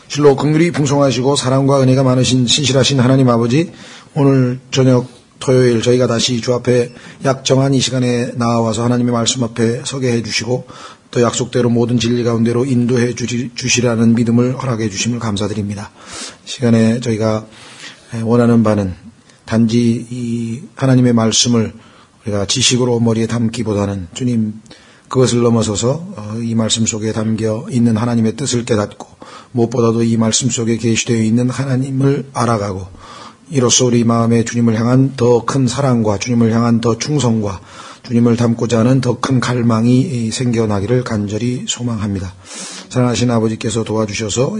실로 긍휼이 풍성하시고 사랑과 은혜가 많으신 신실하신 하나님 아버지, 오늘 저녁 토요일 저희가 다시 주 앞에 약정한 이 시간에 나와서 하나님의 말씀 앞에 서게 해주시고 또 약속대로 모든 진리 가운데로 인도해 주시라는 믿음을 허락해 주심을 감사드립니다. 시간에 저희가 원하는 바는 단지 이 하나님의 말씀을 우리가 지식으로 머리에 담기보다는 주님 그것을 넘어서서 이 말씀 속에 담겨 있는 하나님의 뜻을 깨닫고 무엇보다도 이 말씀 속에 계시되어 있는 하나님을 알아가고 이로써 우리 마음에 주님을 향한 더 큰 사랑과 주님을 향한 더 충성과 주님을 닮고자 하는 더 큰 갈망이 생겨나기를 간절히 소망합니다. 사랑하신 아버지께서 도와주셔서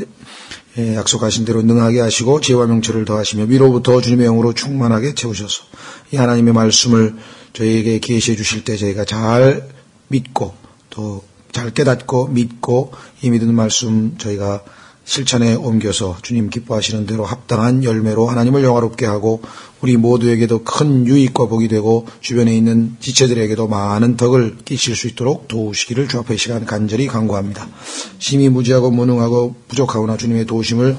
약속하신 대로 능하게 하시고 지혜와 명철을 더하시며 위로부터 주님의 영으로 충만하게 채우셔서 이 하나님의 말씀을 저희에게 계시해 주실 때 저희가 잘 믿고 또 잘 깨닫고 믿고 이 믿은 말씀 저희가 실천에 옮겨서 주님 기뻐하시는 대로 합당한 열매로 하나님을 영화롭게 하고 우리 모두에게도 큰 유익과 복이 되고 주변에 있는 지체들에게도 많은 덕을 끼칠 수 있도록 도우시기를 주 앞에 시간 간절히 간구합니다. 심히 무지하고 무능하고 부족하오나 주님의 도우심을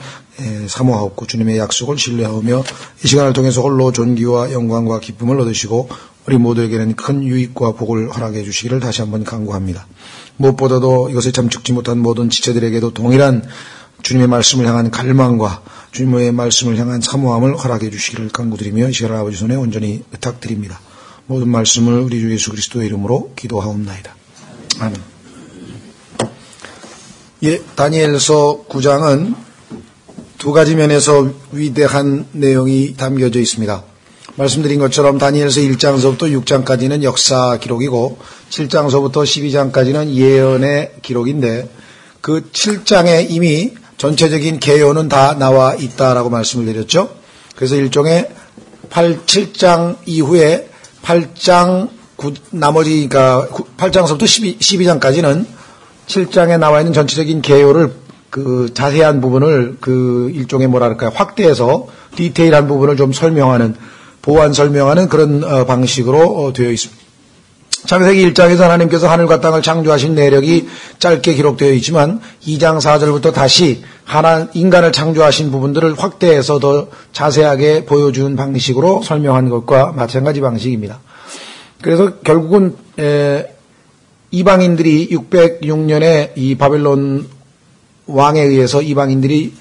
사모하옵고 주님의 약속을 신뢰하오며 이 시간을 통해서 홀로 존귀와 영광과 기쁨을 얻으시고 우리 모두에게는 큰 유익과 복을 허락해 주시기를 다시 한번 간구합니다. 무엇보다도 이것을 참축지 못한 모든 지체들에게도 동일한 주님의 말씀을 향한 갈망과 주님의 말씀을 향한 사모함을 허락해 주시기를 간구드리며 이 시간을 아버지 손에 온전히 부탁드립니다. 모든 말씀을 우리 주 예수 그리스도의 이름으로 기도하옵나이다. 아멘. 다니엘서 9장은 두 가지 면에서 위대한 내용이 담겨져 있습니다. 말씀드린 것처럼 다니엘서 1장서부터 6장까지는 역사 기록이고 7장서부터 12장까지는 예언의 기록인데 그 7장에 이미 전체적인 개요는 다 나와 있다라고 말씀을 드렸죠. 그래서 일종의 7장 이후에 8장 나머지 그러니까 8장서부터 12장까지는 7장에 나와 있는 전체적인 개요를 그 자세한 부분을 그 일종의 뭐랄까요 확대해서 디테일한 부분을 좀 설명하는 보완 설명하는 그런 방식으로 되어 있습니다. 창세기 1장에서 하나님께서 하늘과 땅을 창조하신 내력이 짧게 기록되어 있지만 2장 4절부터 다시 인간을 창조하신 부분들을 확대해서 더 자세하게 보여준 방식으로 설명한 것과 마찬가지 방식입니다. 그래서 결국은 이방인들이 606년에 이 바벨론 왕에 의해서 이방인들이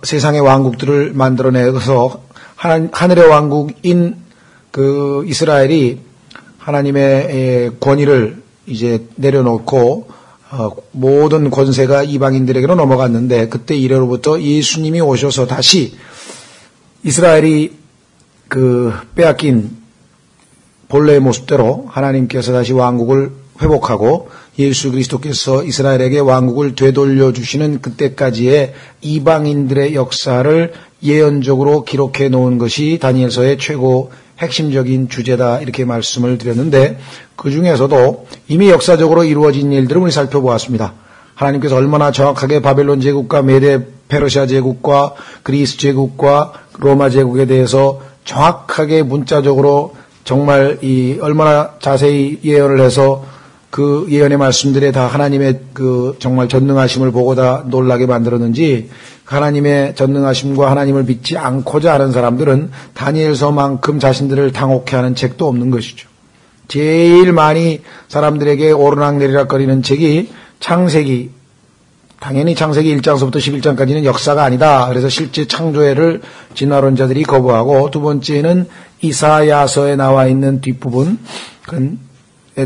세상의 왕국들을 만들어내서 하늘의 왕국인 그 이스라엘이 하나님의 권위를 이제 내려놓고 모든 권세가 이방인들에게로 넘어갔는데 그때 이래로부터 예수님이 오셔서 다시 이스라엘이 그 빼앗긴 본래의 모습대로 하나님께서 다시 왕국을 회복하고 예수 그리스도께서 이스라엘에게 왕국을 되돌려 주시는 그때까지의 이방인들의 역사를 예언적으로 기록해 놓은 것이 다니엘서의 최고 핵심적인 주제다 이렇게 말씀을 드렸는데 그 중에서도 이미 역사적으로 이루어진 일들을 우리 살펴보았습니다. 하나님께서 얼마나 정확하게 바벨론 제국과 메데 페르시아 제국과 그리스 제국과 로마 제국에 대해서 정확하게 문자적으로 정말 얼마나 자세히 예언을 해서 그 예언의 말씀들에 다 하나님의 그 정말 전능하심을 보고 다 놀라게 만들었는지 하나님의 전능하심과 하나님을 믿지 않고자 하는 사람들은 다니엘서만큼 자신들을 당혹해 하는 책도 없는 것이죠. 제일 많이 사람들에게 오르락내리락거리는 책이 창세기, 당연히 창세기 1장서부터 11장까지는 역사가 아니다. 그래서 실제 창조회를 진화론자들이 거부하고 두 번째는 이사야서에 나와 있는 뒷부분에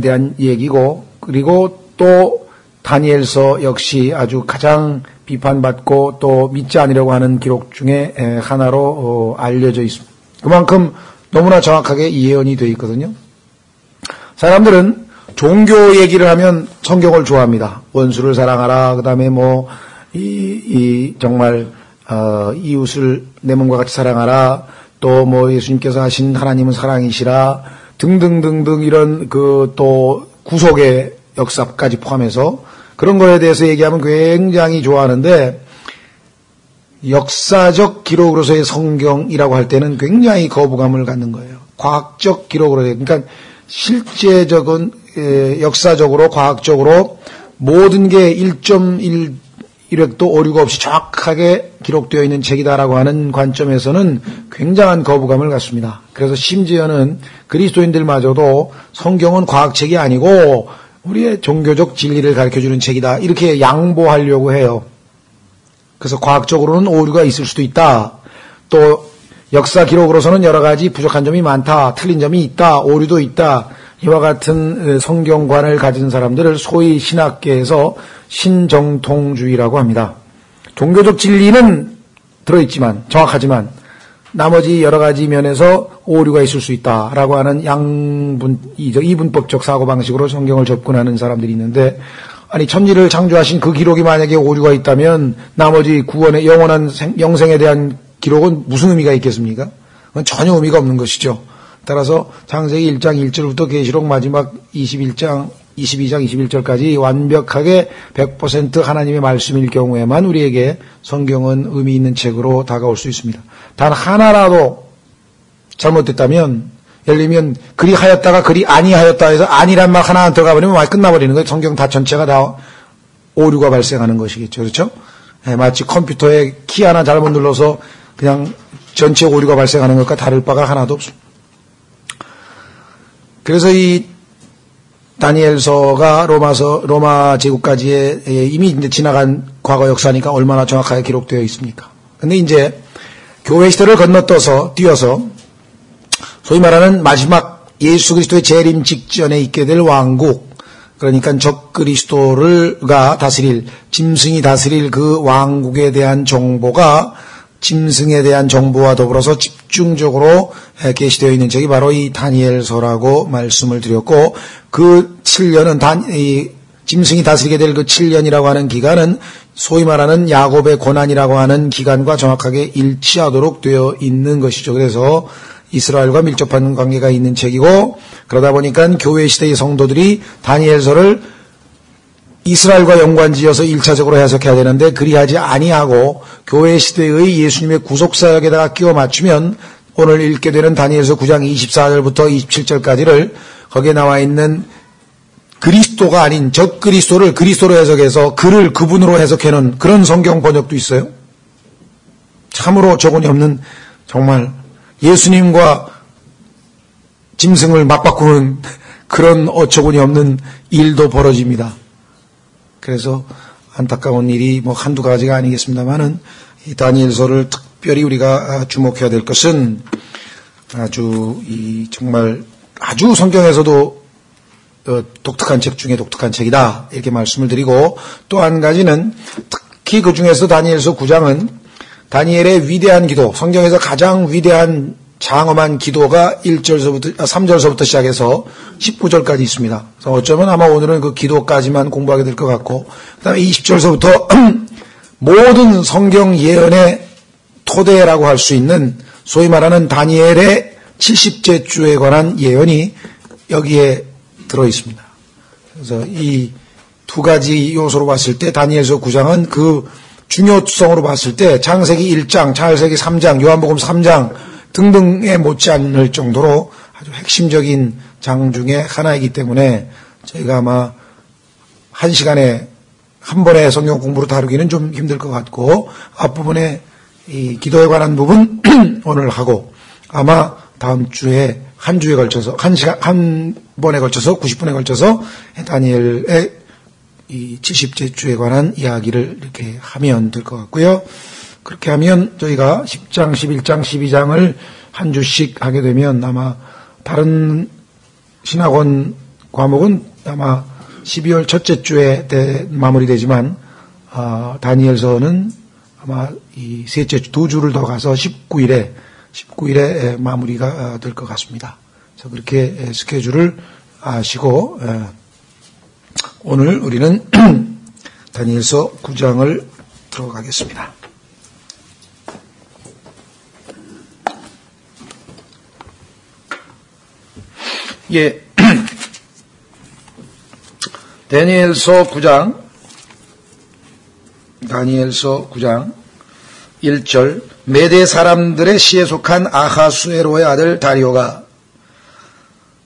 대한 얘기고 그리고 또 다니엘서 역시 아주 가장 비판받고 또 믿지 않으려고 하는 기록 중에 하나로 알려져 있습니다. 그만큼 너무나 정확하게 예언이 되어 있거든요. 사람들은 종교 얘기를 하면 성경을 좋아합니다. 원수를 사랑하라. 그다음에 정말 이웃을 내 몸과 같이 사랑하라. 또 예수님께서 하신 하나님은 사랑이시라. 등등등등 이런 또 구속의 역사까지 포함해서 그런 거에 대해서 얘기하면 굉장히 좋아하는데 역사적 기록으로서의 성경이라고 할 때는 굉장히 거부감을 갖는 거예요. 과학적 기록으로 그러니까 실제적인 역사적으로 과학적으로 모든 게 1.1 일획도 오류가 없이 정확하게 기록되어 있는 책이다라고 하는 관점에서는 굉장한 거부감을 갖습니다. 그래서 심지어는 그리스도인들마저도 성경은 과학책이 아니고 우리의 종교적 진리를 가르쳐주는 책이다, 이렇게 양보하려고 해요. 그래서 과학적으로는 오류가 있을 수도 있다, 또 역사 기록으로서는 여러 가지 부족한 점이 많다, 틀린 점이 있다, 오류도 있다, 이와 같은 성경관을 가진 사람들을 소위 신학계에서 신정통주의라고 합니다. 종교적 진리는 들어있지만, 정확하지만 나머지 여러 가지 면에서 오류가 있을 수 있다라고 하는 이분법적 사고방식으로 성경을 접근하는 사람들이 있는데, 아니 천지를 창조하신 그 기록이 만약에 오류가 있다면 나머지 구원의 영원한 영생에 대한 기록은 무슨 의미가 있겠습니까? 그건 전혀 의미가 없는 것이죠. 따라서 창세기 1장 1절부터 계시록 마지막 22장 21절까지 완벽하게 100% 하나님의 말씀일 경우에만 우리에게 성경은 의미 있는 책으로 다가올 수 있습니다. 단 하나라도 잘못됐다면, 예를 들면 글이 하였다가 글이 아니하였다 해서 아니란 말 하나 들어가 버리면 많이 끝나버리는 거예요. 성경 다 전체가 다 오류가 발생하는 것이겠죠. 그렇죠? 네, 마치 컴퓨터에 키 하나 잘못 눌러서 그냥 전체 오류가 발생하는 것과 다를 바가 하나도 없습니다. 그래서 이 다니엘서가 로마 제국까지의 이미 이제 지나간 과거 역사니까 얼마나 정확하게 기록되어 있습니까? 근데 이제 교회 시대를 뛰어서 소위 말하는 마지막 예수 그리스도의 재림 직전에 있게 될 왕국, 그러니까 적그리스도가 다스릴, 짐승이 다스릴 그 왕국에 대한 정보가, 짐승에 대한 정보와 더불어서 집중적으로 게시되어 있는 책이 바로 이 다니엘서라고 말씀을 드렸고, 그 7년은 짐승이 다스리게 될 그 7년이라고 하는 기간은 소위 말하는 야곱의 고난이라고 하는 기간과 정확하게 일치하도록 되어 있는 것이죠. 그래서 이스라엘과 밀접한 관계가 있는 책이고, 그러다 보니까 교회 시대의 성도들이 다니엘서를 이스라엘과 연관지어서 1차적으로 해석해야 되는데 그리하지 아니하고 교회 시대의 예수님의 구속사역에다가 끼워 맞추면 오늘 읽게 되는 다니엘서 9장 24절부터 27절까지를 거기에 나와 있는 그리스도가 아닌 적그리스도를 그리스도로 해석해서 그를 그분으로 해석해놓은 그런 성경 번역도 있어요. 참으로 저건이 없는, 정말 예수님과 짐승을 맞바꾸는 그런 어처구니 없는 일도 벌어집니다. 그래서 안타까운 일이 한두 가지가 아니겠습니다만은 이 다니엘서를 특별히 우리가 주목해야 될 것은 정말 아주 성경에서도 독특한 책 중에 독특한 책이다, 이렇게 말씀을 드리고, 또 한 가지는 특히 그 중에서 다니엘서 9장은 다니엘의 위대한 기도, 성경에서 가장 위대한 장엄한 기도가 3절서부터 시작해서 19절까지 있습니다. 그래서 어쩌면 아마 오늘은 그 기도까지만 공부하게 될 것 같고, 그 다음에 20절서부터 모든 성경 예언의 토대라고 할 수 있는 소위 말하는 다니엘의 70째 주에 관한 예언이 여기에 들어있습니다. 그래서 이 두 가지 요소로 봤을 때 다니엘서 9장은 그 중요성으로 봤을 때 창세기 1장, 창세기 3장, 요한복음 3장 등등에 못지않을 정도로 아주 핵심적인 장 중에 하나이기 때문에 저희가 아마 한 시간에 한 번에 성경 공부로 다루기는 좀 힘들 것 같고, 앞부분에 이 기도에 관한 부분 오늘 하고, 아마 다음 주에 한 주에 걸쳐서 한 번에 걸쳐서 90분에 걸쳐서 다니엘의 이 70째 주에 관한 이야기를 이렇게 하면 될 것 같고요. 그렇게 하면 저희가 10장, 11장, 12장을 한 주씩 하게 되면 아마 다른 신학원 과목은 아마 12월 첫째 주에 마무리되지만 다니엘서는 아마 이 셋째 주, 2주를 더 가서 19일에 마무리가 될 것 같습니다. 그래서 그렇게 스케줄을 아시고 오늘 우리는 다니엘서 9장을 들어가겠습니다. 예, 다니엘서 9장 1절, 메대 사람들의 시에 속한 아하수에로의 아들 다리오가,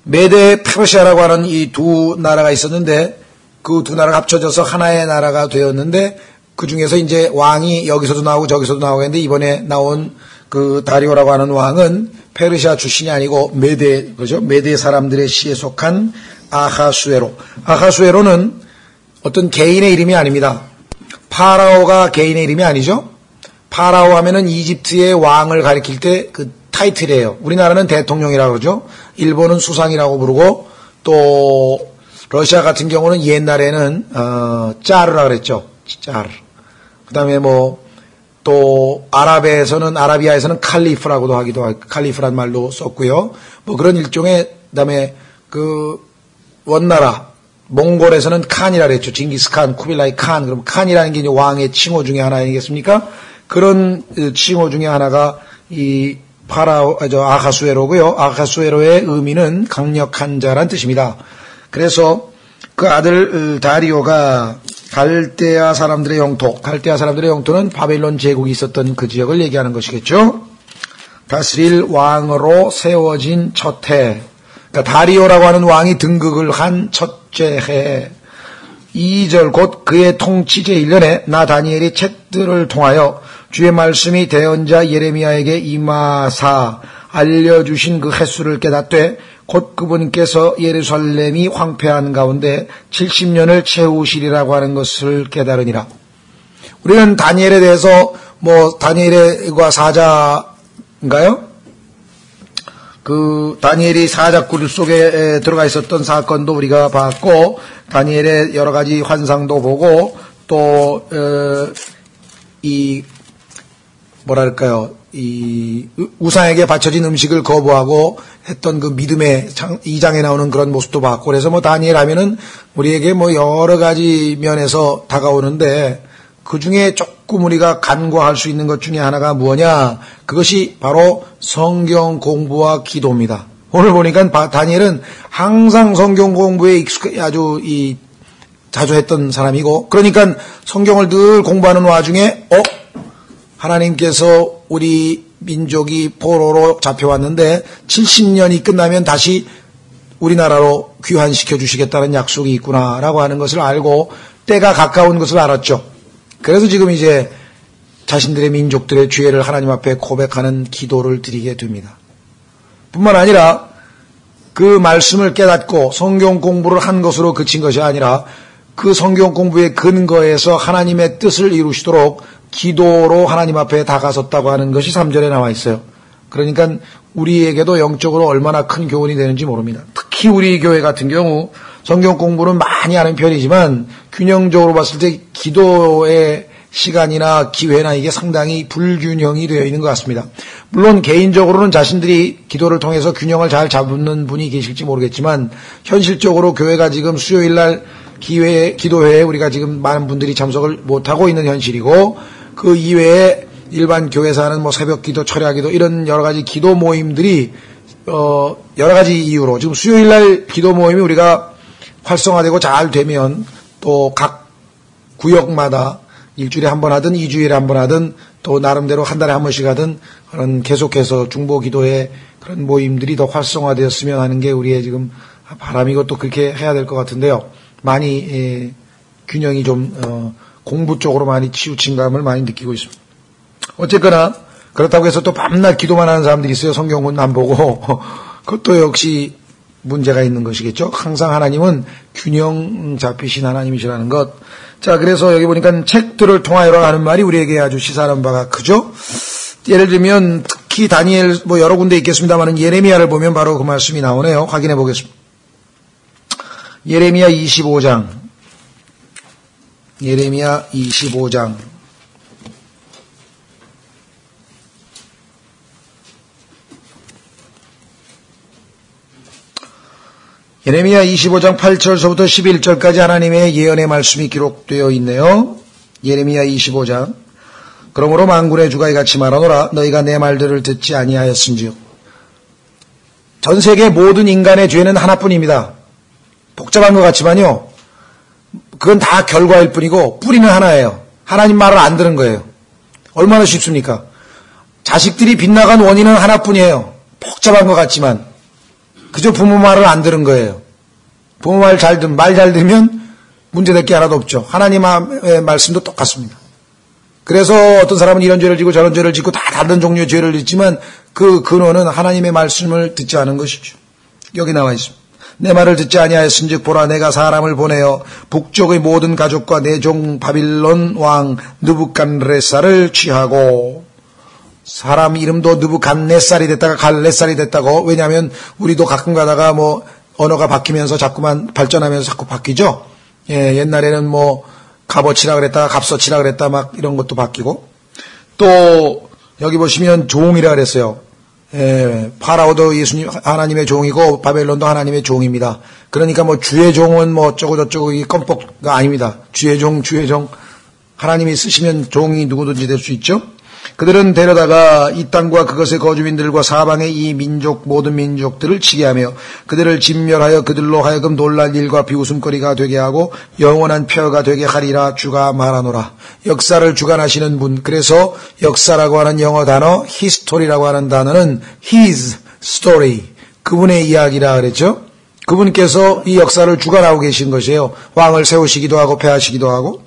메대 페르시아라고 하는 이 두 나라가 있었는데 그 두 나라가 합쳐져서 하나의 나라가 되었는데, 그 중에서 이제 왕이 여기서도 나오고 저기서도 나오고 했는데 이번에 나온 그 다리오라고 하는 왕은 페르시아 출신이 아니고 메데, 그죠? 메데 사람들의 시에 속한 아하수에로. 아하수에로는 어떤 개인의 이름이 아닙니다. 파라오가 개인의 이름이 아니죠? 파라오 하면은 이집트의 왕을 가리킬 때 그 타이틀이에요. 우리나라는 대통령이라고 그러죠. 일본은 수상이라고 부르고 또 러시아 같은 경우는 옛날에는 짜르라 그랬죠. 짜르. 그다음에 뭐 또 아라비아에서는 칼리프라고도 하기도 하고 칼리프란 말도 썼고요. 뭐 그런 일종의 그다음에 그 원나라 몽골에서는 칸이라 그랬죠. 징기스칸, 쿠빌라이 칸. 그럼 칸이라는 게 이제 왕의 칭호 중에 하나 아니겠습니까? 그런 칭호 중에 하나가 이 아하수에로고요. 아하수에로의 의미는 강력한 자란 뜻입니다. 그래서 그 아들 다리오가 갈대아 사람들의 영토는 바벨론 제국이 있었던 그 지역을 얘기하는 것이겠죠. 다스릴 왕으로 세워진 첫 해. 그러니까 다리오라고 하는 왕이 등극을 한 첫째 해 2절 곧 그의 통치 제1년에 나 다니엘이 책들을 통하여 주의 말씀이 대언자 예레미야에게 임하사 알려주신 그 횟수를 깨닫되 곧 그분께서 예루살렘이 황폐한 가운데 70년을 채우시리라고 하는 것을 깨달으니라. 우리는 다니엘에 대해서 뭐 다니엘과 사자인가요? 그 다니엘이 사자굴 속에 들어가 있었던 사건도 우리가 봤고 다니엘의 여러 가지 환상도 보고 또 이 뭐랄까요 이 우상에게 바쳐진 음식을 거부하고 했던 그 믿음의 2장에 나오는 그런 모습도 봤고 그래서 뭐 다니엘 하면은 우리에게 뭐 여러 가지 면에서 다가오는데 그 중에 조금 우리가 간과할 수 있는 것 중에 하나가 뭐냐? 그것이 바로 성경 공부와 기도입니다. 오늘 보니까 다니엘은 항상 성경 공부에 아주 자주 했던 사람이고, 그러니까 성경을 늘 공부하는 와중에, 하나님께서 우리 민족이 포로로 잡혀왔는데 70년이 끝나면 다시 우리나라로 귀환시켜 주시겠다는 약속이 있구나라고 하는 것을 알고 때가 가까운 것을 알았죠. 그래서 지금 이제 자신들의 민족들의 죄를 하나님 앞에 고백하는 기도를 드리게 됩니다. 뿐만 아니라 그 말씀을 깨닫고 성경 공부를 한 것으로 그친 것이 아니라 그 성경 공부의 근거에서 하나님의 뜻을 이루시도록 기도로 하나님 앞에 다가섰다고 하는 것이 3절에 나와 있어요. 그러니까 우리에게도 영적으로 얼마나 큰 교훈이 되는지 모릅니다. 특히 우리 교회 같은 경우 성경 공부는 많이 하는 편이지만 균형적으로 봤을 때 기도의 시간이나 기회나 이게 상당히 불균형이 되어 있는 것 같습니다. 물론 개인적으로는 자신들이 기도를 통해서 균형을 잘 잡는 분이 계실지 모르겠지만 현실적으로 교회가 지금 수요일날 기도회에 우리가 지금 많은 분들이 참석을 못하고 있는 현실이고 그 이외에 일반 교회에서 하는 뭐 새벽 기도, 철야 기도 이런 여러 가지 기도 모임들이 여러 가지 이유로 지금 수요일날 기도 모임이 우리가 활성화되고 잘 되면 또 각 구역마다 일주일에 한 번 하든 2주일에 한 번 하든 또 나름대로 한 달에 한 번씩 하든 그런 계속해서 중보 기도회 그런 모임들이 더 활성화되었으면 하는 게 우리의 지금 바람이고 또 그렇게 해야 될 것 같은데요. 많이 균형이 좀 공부 쪽으로 많이 치우친 감을 많이 느끼고 있습니다. 어쨌거나 그렇다고 해서 또 밤낮 기도만 하는 사람들이 있어요. 성경은 안 보고 그것도 역시 문제가 있는 것이겠죠. 항상 하나님은 균형 잡히신 하나님이시라는 것. 자, 그래서 여기 보니까 책들을 통하여라 하는 말이 우리에게 아주 시사하는 바가 크죠. 예를 들면 특히 다니엘 뭐 여러 군데 있겠습니다만 예레미야를 보면 바로 그 말씀이 나오네요. 확인해 보겠습니다. 예레미야 25장. 예레미야 25장. 예레미야 25장 8절서부터 11절까지 하나님의 예언의 말씀이 기록되어 있네요. 예레미야 25장. 그러므로 만군의 주가 이같이 말하노라. 너희가 내 말들을 듣지 아니하였은즉. 전 세계 모든 인간의 죄는 하나뿐입니다. 복잡한 것 같지만요. 그건 다 결과일 뿐이고 뿌리는 하나예요. 하나님 말을 안 들은 거예요. 얼마나 쉽습니까? 자식들이 빗나간 원인은 하나뿐이에요. 복잡한 것 같지만 그저 부모 말을 안 들은 거예요. 부모 말 잘 들으면 문제될 게 하나도 없죠. 하나님의 말씀도 똑같습니다. 그래서 어떤 사람은 이런 죄를 짓고 저런 죄를 짓고 다 다른 종류의 죄를 짓지만 그 근원은 하나님의 말씀을 듣지 않은 것이죠. 여기 나와 있습니다. 내 말을 듣지 아니하였은즉 보라 내가 사람을 보내어 북쪽의 모든 가족과 내 종 바빌론 왕 느부갓네살을 취하고, 사람 이름도 느부갓네살이 됐다가 갈네살이 됐다고. 왜냐하면 우리도 가끔 가다가 뭐 언어가 바뀌면서 자꾸만 발전하면서 자꾸 바뀌죠. 예, 옛날에는 뭐 값어치라 그랬다가 값어치라 그랬다 막 이런 것도 바뀌고, 또 여기 보시면 종이라 그랬어요. 예, 파라오도 예수님 하나님의 종이고 바벨론도 하나님의 종입니다. 그러니까 뭐 주의 종은 뭐 어쩌고 저쩌고 이 껌뻑가 아닙니다. 주의 종 하나님이 쓰시면 종이 누구든지 될 수 있죠. 그들은 데려다가 이 땅과 그것의 거주민들과 사방의 이 민족 모든 민족들을 치게 하며 그들을 진멸하여 그들로 하여금 놀랄 일과 비웃음거리가 되게 하고 영원한 폐허가 되게 하리라 주가 말하노라. 역사를 주관하시는 분. 그래서 역사라고 하는 영어 단어 history라고 하는 단어는 his story, 그분의 이야기라 그랬죠. 그분께서 이 역사를 주관하고 계신 것이에요. 왕을 세우시기도 하고 패하시기도 하고.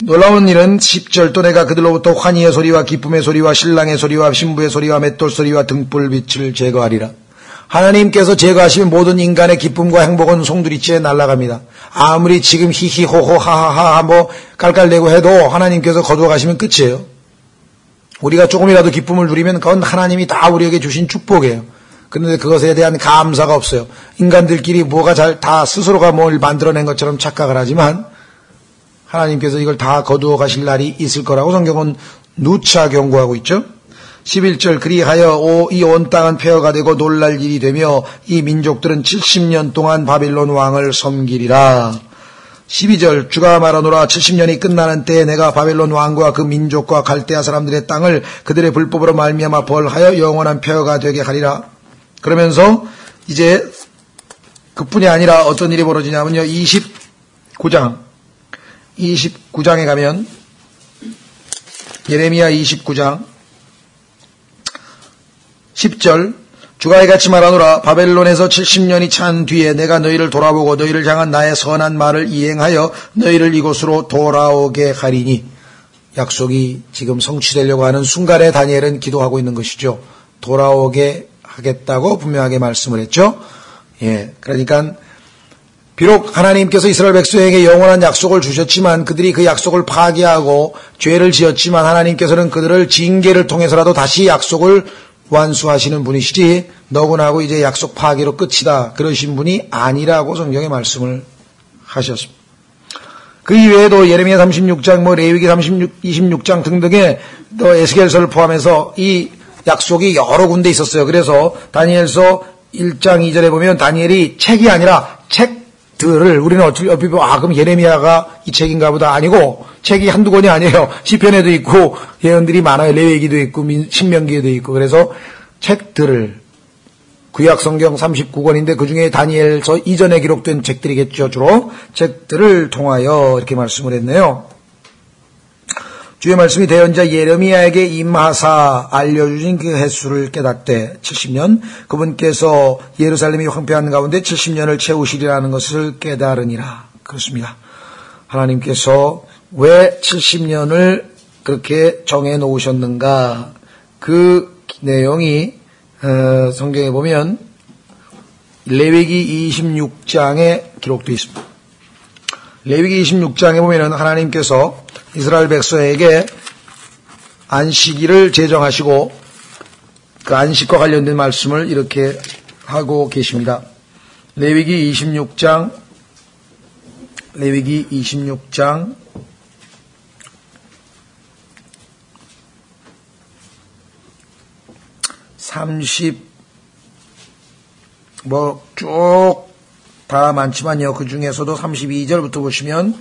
놀라운 일은 10절 또 내가 그들로부터 환희의 소리와 기쁨의 소리와 신랑의 소리와 신부의 소리와 맷돌 소리와 등불빛을 제거하리라. 하나님께서 제거하시면 모든 인간의 기쁨과 행복은 송두리째 날아갑니다. 아무리 지금 히히호호 하하하 뭐 깔깔대고 해도 하나님께서 거두어가시면 끝이에요. 우리가 조금이라도 기쁨을 누리면 그건 하나님이 다 우리에게 주신 축복이에요. 그런데 그것에 대한 감사가 없어요. 인간들끼리 뭐가 다 스스로가 뭘 만들어낸 것처럼 착각을 하지만 하나님께서 이걸 다 거두어 가실 날이 있을 거라고 성경은 누차 경고하고 있죠. 11절 그리하여 이 온 땅은 폐허가 되고 놀랄 일이 되며 이 민족들은 70년 동안 바빌론 왕을 섬기리라. 12절 주가 말하노라 70년이 끝나는 때에 내가 바벨론 왕과 그 민족과 갈대아 사람들의 땅을 그들의 불법으로 말미암아 벌하여 영원한 폐허가 되게 하리라. 그러면서 이제 그뿐이 아니라 어떤 일이 벌어지냐면요. 29장에 가면 예레미야 29장 10절 주가 이같이 말하노라 바벨론에서 70년이 찬 뒤에 내가 너희를 돌아보고 너희를 향한 나의 선한 말을 이행하여 너희를 이곳으로 돌아오게 하리니. 약속이 지금 성취되려고 하는 순간에 다니엘은 기도하고 있는 것이죠. 돌아오게 하겠다고 분명하게 말씀을 했죠. 예, 그러니까 비록 하나님께서 이스라엘 백성에게 영원한 약속을 주셨지만 그들이 그 약속을 파기하고 죄를 지었지만 하나님께서는 그들을 징계를 통해서라도 다시 약속을 완수하시는 분이시지 너구나고 이제 약속 파기로 끝이다 그러신 분이 아니라고 성경에 말씀을 하셨습니다. 그 이외에도 예레미야 36장 뭐 레위기 26장 등등의 또 에스겔서를 포함해서 이 약속이 여러 군데 있었어요. 그래서 다니엘서 1장 2절에 보면 다니엘이 책이 아니라 책들을 우리는 어차피 그럼 예레미야가 이 책인가 보다 아니고 책이 한두 권이 아니에요. 시편에도 있고 예언들이 많아요. 레위기도 있고 신명기에도 있고. 그래서 책들을 구약 성경 39권인데 그중에 다니엘서 이전에 기록된 책들이겠죠. 주로 책들을 통하여 이렇게 말씀을 했네요. 주의 말씀이 대언자 예레미야에게 임하사 알려주신 그 횟수를 깨닫되 70년 그분께서 예루살렘이 황폐한 가운데 70년을 채우시리라는 것을 깨달으니라. 그렇습니다. 하나님께서 왜 70년을 그렇게 정해 놓으셨는가? 그 내용이 성경에 보면 레위기 26장에 기록되어 있습니다. 레위기 26장에 보면 하나님께서 이스라엘 백성에게 안식일을 제정하시고 그 안식과 관련된 말씀을 이렇게 하고 계십니다. 레위기 26장 30 뭐 쭉 다 많지만요. 그 중에서도 32절부터 보시면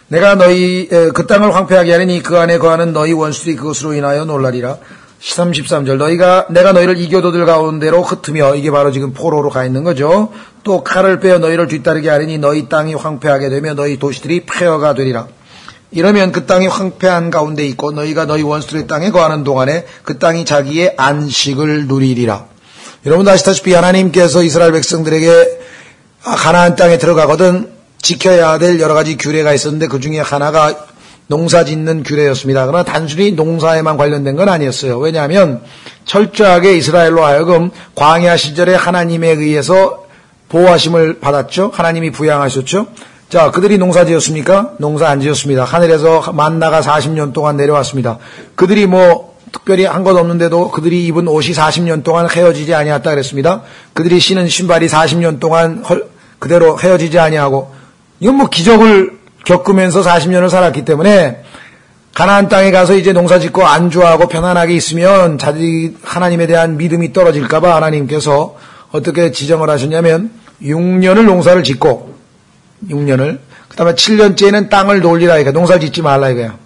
내가 너희 그 땅을 황폐하게 하리니 그 안에 거하는 너희 원수들이 그것으로 인하여 놀라리라. 33절 내가 너희를 이교도들 가운데로 흩으며 이게 바로 지금 포로로 가 있는 거죠. 또 칼을 빼어 너희를 뒤따르게 하리니 너희 땅이 황폐하게 되며 너희 도시들이 폐허가 되리라. 이러면 그 땅이 황폐한 가운데 있고 너희가 너희 원수들의 땅에 거하는 동안에 그 땅이 자기의 안식을 누리리라. 여러분도 아시다시피 하나님께서 이스라엘 백성들에게 가나안 땅에 들어가거든 지켜야 될 여러 가지 규례가 있었는데 그 중에 하나가 농사 짓는 규례였습니다. 그러나 단순히 농사에만 관련된 건 아니었어요. 왜냐하면 철저하게 이스라엘로 하여금 광야 시절에 하나님에 의해서 보호하심을 받았죠. 하나님이 부양하셨죠. 자, 그들이 농사 지었습니까? 농사 안 지었습니다. 하늘에서 만나가 40년 동안 내려왔습니다. 그들이 뭐 특별히 한 것 없는데도 그들이 입은 옷이 40년 동안 헤어지지 아니했다 그랬습니다. 그들이 신은 신발이 40년 동안 그대로 헤어지지 아니하고, 이건 뭐 기적을 겪으면서 40년을 살았기 때문에 가나안 땅에 가서 이제 농사 짓고 안주하고 편안하게 있으면 자기 하나님에 대한 믿음이 떨어질까봐 하나님께서 어떻게 지정을 하셨냐면 6년을 농사를 짓고 6년을, 그 다음에 7년째에는 땅을 돌리라 이거야. 농사를 짓지 말라 이거야.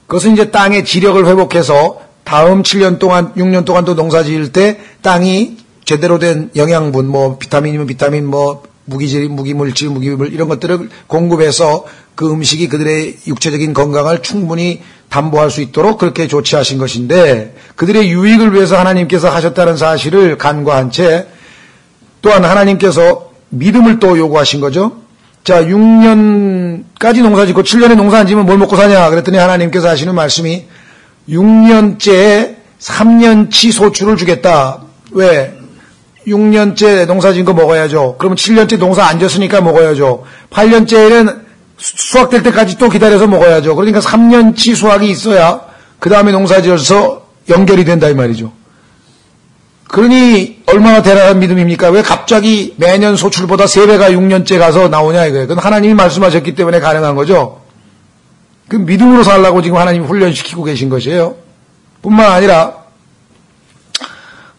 그것은 이제 땅의 지력을 회복해서 다음 7년 동안, 6년 동안 또 농사 지을 때 땅이 제대로 된 영양분, 뭐 비타민이면 비타민, 뭐 무기질, 무기물질, 무기물 이런 것들을 공급해서 그 음식이 그들의 육체적인 건강을 충분히 담보할 수 있도록 그렇게 조치하신 것인데, 그들의 유익을 위해서 하나님께서 하셨다는 사실을 간과한 채 또한 하나님께서 믿음을 또 요구하신 거죠. 자, 6년까지 농사 짓고 7년에 농사 안 지면 뭘 먹고 사냐 그랬더니 하나님께서 하시는 말씀이 6년째에 3년치 소출을 주겠다. 왜? 6년째 농사 지은 거 먹어야죠. 그러면 7년째 농사 안 졌으니까 먹어야죠. 8년째에는 수확될 때까지 또 기다려서 먹어야죠. 그러니까 3년치 수확이 있어야 그 다음에 농사 지어서 연결이 된다 이 말이죠. 그러니 얼마나 대단한 믿음입니까? 왜 갑자기 매년 소출보다 3배가 6년째 가서 나오냐 이거예요. 그건 하나님이 말씀하셨기 때문에 가능한 거죠. 그 믿음으로 살라고 지금 하나님이 훈련시키고 계신 것이에요. 뿐만 아니라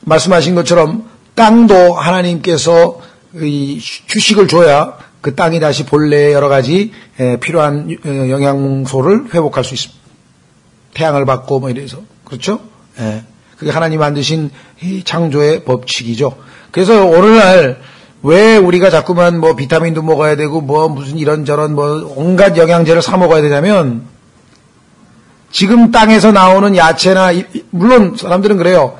말씀하신 것처럼 땅도 하나님께서 이 휴식을 줘야 그 땅이 다시 본래의 여러 가지 필요한 영양소를 회복할 수 있습니다. 태양을 받고 뭐 이래서. 그렇죠? 그게 하나님 만드신 이 창조의 법칙이죠. 그래서 오늘날 왜 우리가 자꾸만 뭐 비타민도 먹어야 되고 뭐 무슨 이런저런 뭐 온갖 영양제를 사 먹어야 되냐면, 지금 땅에서 나오는 야채나 물론 사람들은 그래요.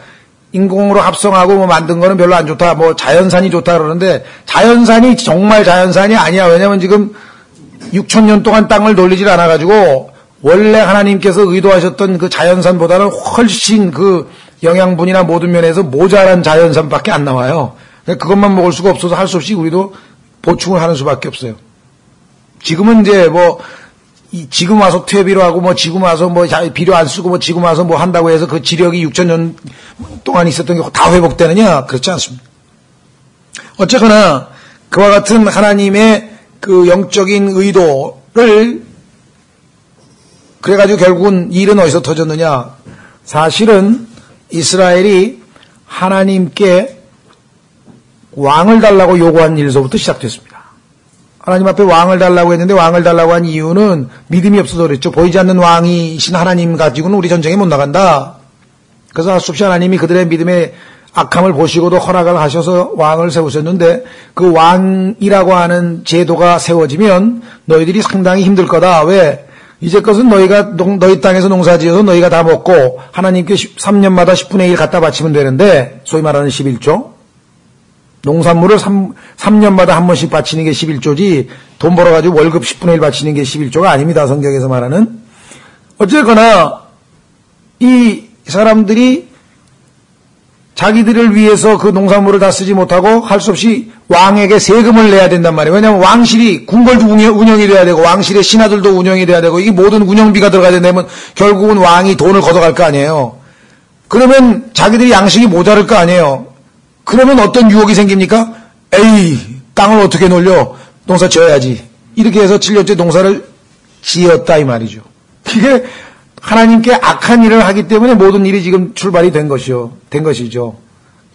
인공으로 합성하고 뭐 만든 거는 별로 안 좋다. 뭐 자연산이 좋다 그러는데 자연산이 정말 자연산이 아니야. 왜냐면 지금 6,000년 동안 땅을 돌리질 않아 가지고 원래 하나님께서 의도하셨던 그 자연산보다는 훨씬 그 영양분이나 모든 면에서 모자란 자연산밖에 안 나와요. 그것만 먹을 수가 없어서 할 수 없이 우리도 보충을 하는 수밖에 없어요. 지금은 이제 뭐 지금 와서 퇴비로 하고 뭐 지금 와서 뭐 비료 안 쓰고 뭐 지금 와서 뭐 한다고 해서 그 지력이 6,000년 동안 있었던 게 다 회복되느냐? 그렇지 않습니다. 어쨌거나 그와 같은 하나님의 그 영적인 의도를 그래가지고 결국은 일은 어디서 터졌느냐? 사실은 이스라엘이 하나님께 왕을 달라고 요구한 일서부터 시작됐습니다. 하나님 앞에 왕을 달라고 했는데 왕을 달라고 한 이유는 믿음이 없어서 그랬죠. 보이지 않는 왕이신 하나님 가지고는 우리 전쟁에 못 나간다. 그래서 할 수 없이 하나님이 그들의 믿음의 악함을 보시고도 허락을 하셔서 왕을 세우셨는데, 그 왕이라고 하는 제도가 세워지면 너희들이 상당히 힘들 거다. 왜? 이제껏은 너희 땅에서 농사지어서 너희가 다 먹고 하나님께 3년마다 10분의 1 갖다 바치면 되는데, 소위 말하는 11조. 농산물을 3년마다 한 번씩 바치는 게 11조지 돈 벌어가지고 월급 10분의 1 바치는 게 11조가 아닙니다. 성경에서 말하는. 어쨌거나 이 사람들이 자기들을 위해서 그 농산물을 다 쓰지 못하고 할 수 없이 왕에게 세금을 내야 된단 말이에요. 왜냐하면 왕실이 궁궐도 운영이 돼야 되고 왕실의 신하들도 운영이 돼야 되고 이게 모든 운영비가 들어가야 된다면 결국은 왕이 돈을 걷어갈 거 아니에요. 그러면 자기들이 양식이 모자랄 거 아니에요. 그러면 어떤 유혹이 생깁니까? 에이, 땅을 어떻게 놀려? 농사 지어야지. 이렇게 해서 7년째 농사를 지었다 이 말이죠. 이게 하나님께 악한 일을 하기 때문에 모든 일이 지금 출발이 된 것이죠.